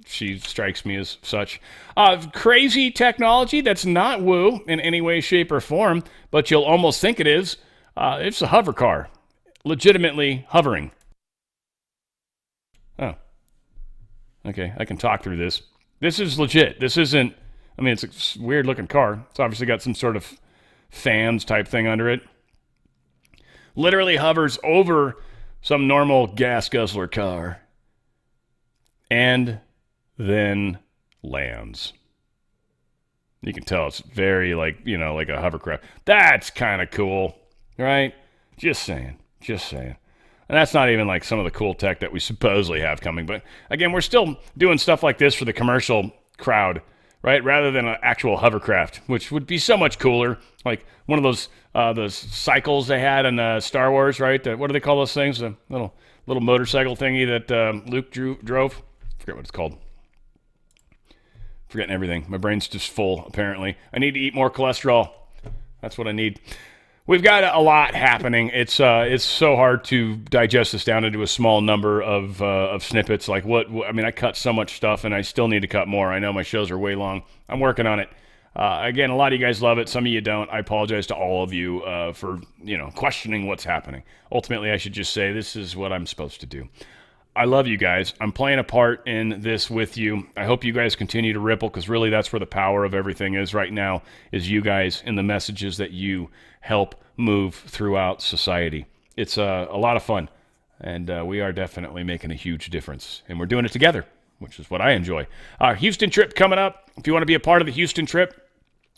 She strikes me as such. Crazy technology that's not woo in any way, shape, or form, but you'll almost think it is. It's a hover car, legitimately hovering. Oh, okay. I can talk through this. This is legit. This isn't, I mean, it's a weird looking car. It's obviously got some sort of fans type thing under it. literally hovers over some normal gas guzzler car and then lands. You can tell it's very like a hovercraft. That's kind of cool, right? Just saying. And that's not even like some of the cool tech that we supposedly have coming. But again, we're still doing stuff like this for the commercial crowd, right? Rather than an actual hovercraft, which would be so much cooler. Like one of those cycles they had in Star Wars, right? What do they call those things? The little motorcycle thingy that Luke drove. I forget what it's called. Forgetting everything. My brain's just full, apparently. I need to eat more cholesterol. That's what I need. We've got a lot happening. It's so hard to digest this down into a small number of snippets. Like I cut so much stuff, and I still need to cut more. I know my shows are way long. I'm working on it. Again, a lot of you guys love it. Some of you don't. I apologize to all of you for questioning what's happening. Ultimately, I should just say this is what I'm supposed to do. I love you guys. I'm playing a part in this with you. I hope you guys continue to ripple, because really that's where the power of everything is right now, is you guys and the messages that you help move throughout society. It's a lot of fun, and we are definitely making a huge difference, and we're doing it together, which is what I enjoy. Our Houston trip coming up. If you want to be a part of the Houston trip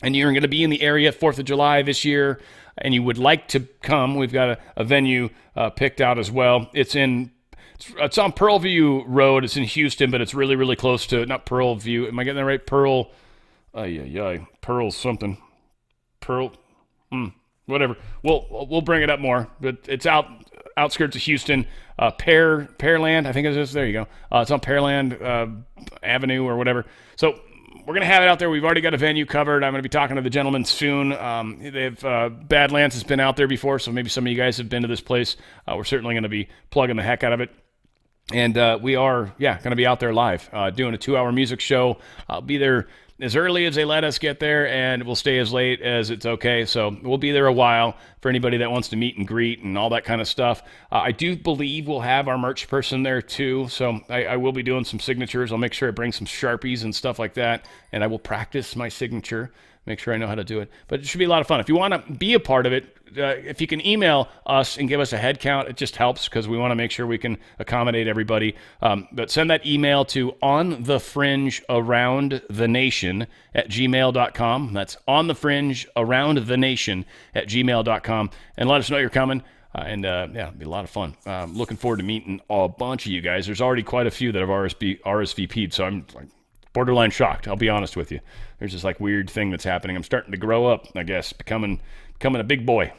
and you're going to be in the area 4th of July this year and you would like to come, we've got a venue picked out as well. It's on Pearlview Road. It's in Houston, but it's really, really close to, not Pearlview. Am I getting that right? Pearl something. Whatever. We'll bring it up more, but it's outskirts of Houston. Pearland, I think it is. There you go. It's on Pearland Avenue or whatever. So we're going to have it out there. We've already got a venue covered. I'm going to be talking to the gentleman soon. Badlands has been out there before, so maybe some of you guys have been to this place. We're certainly going to be plugging the heck out of it. And we are, going to be out there live, doing a 2-hour music show. I'll be there as early as they let us get there, and we'll stay as late as it's okay. So we'll be there a while for anybody that wants to meet and greet and all that kind of stuff. I do believe we'll have our merch person there too. So I will be doing some signatures. I'll make sure I bring some Sharpies and stuff like that, and I will practice my signature, make sure I know how to do it. But it should be a lot of fun. If you want to be a part of it, if you can email us and give us a head count, it just helps, because we want to make sure we can accommodate everybody. But send that email to onthefringearoundthenation@gmail.com. That's onthefringearoundthenation@gmail.com, and let us know you're coming. It'll be a lot of fun. Looking forward to meeting a bunch of you guys. There's already quite a few that have RSVP'd, so I'm like borderline shocked. I'll be honest with you. There's this like weird thing that's happening. I'm starting to grow up, I guess, becoming a big boy.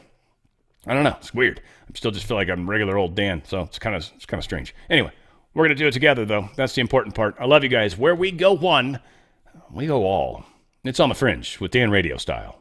I don't know. It's weird. I still just feel like I'm regular old Dan, so it's kind of strange. Anyway, we're going to do it together, though. That's the important part. I love you guys. Where we go one, we go all. It's On the Fringe with Dan Radio Style.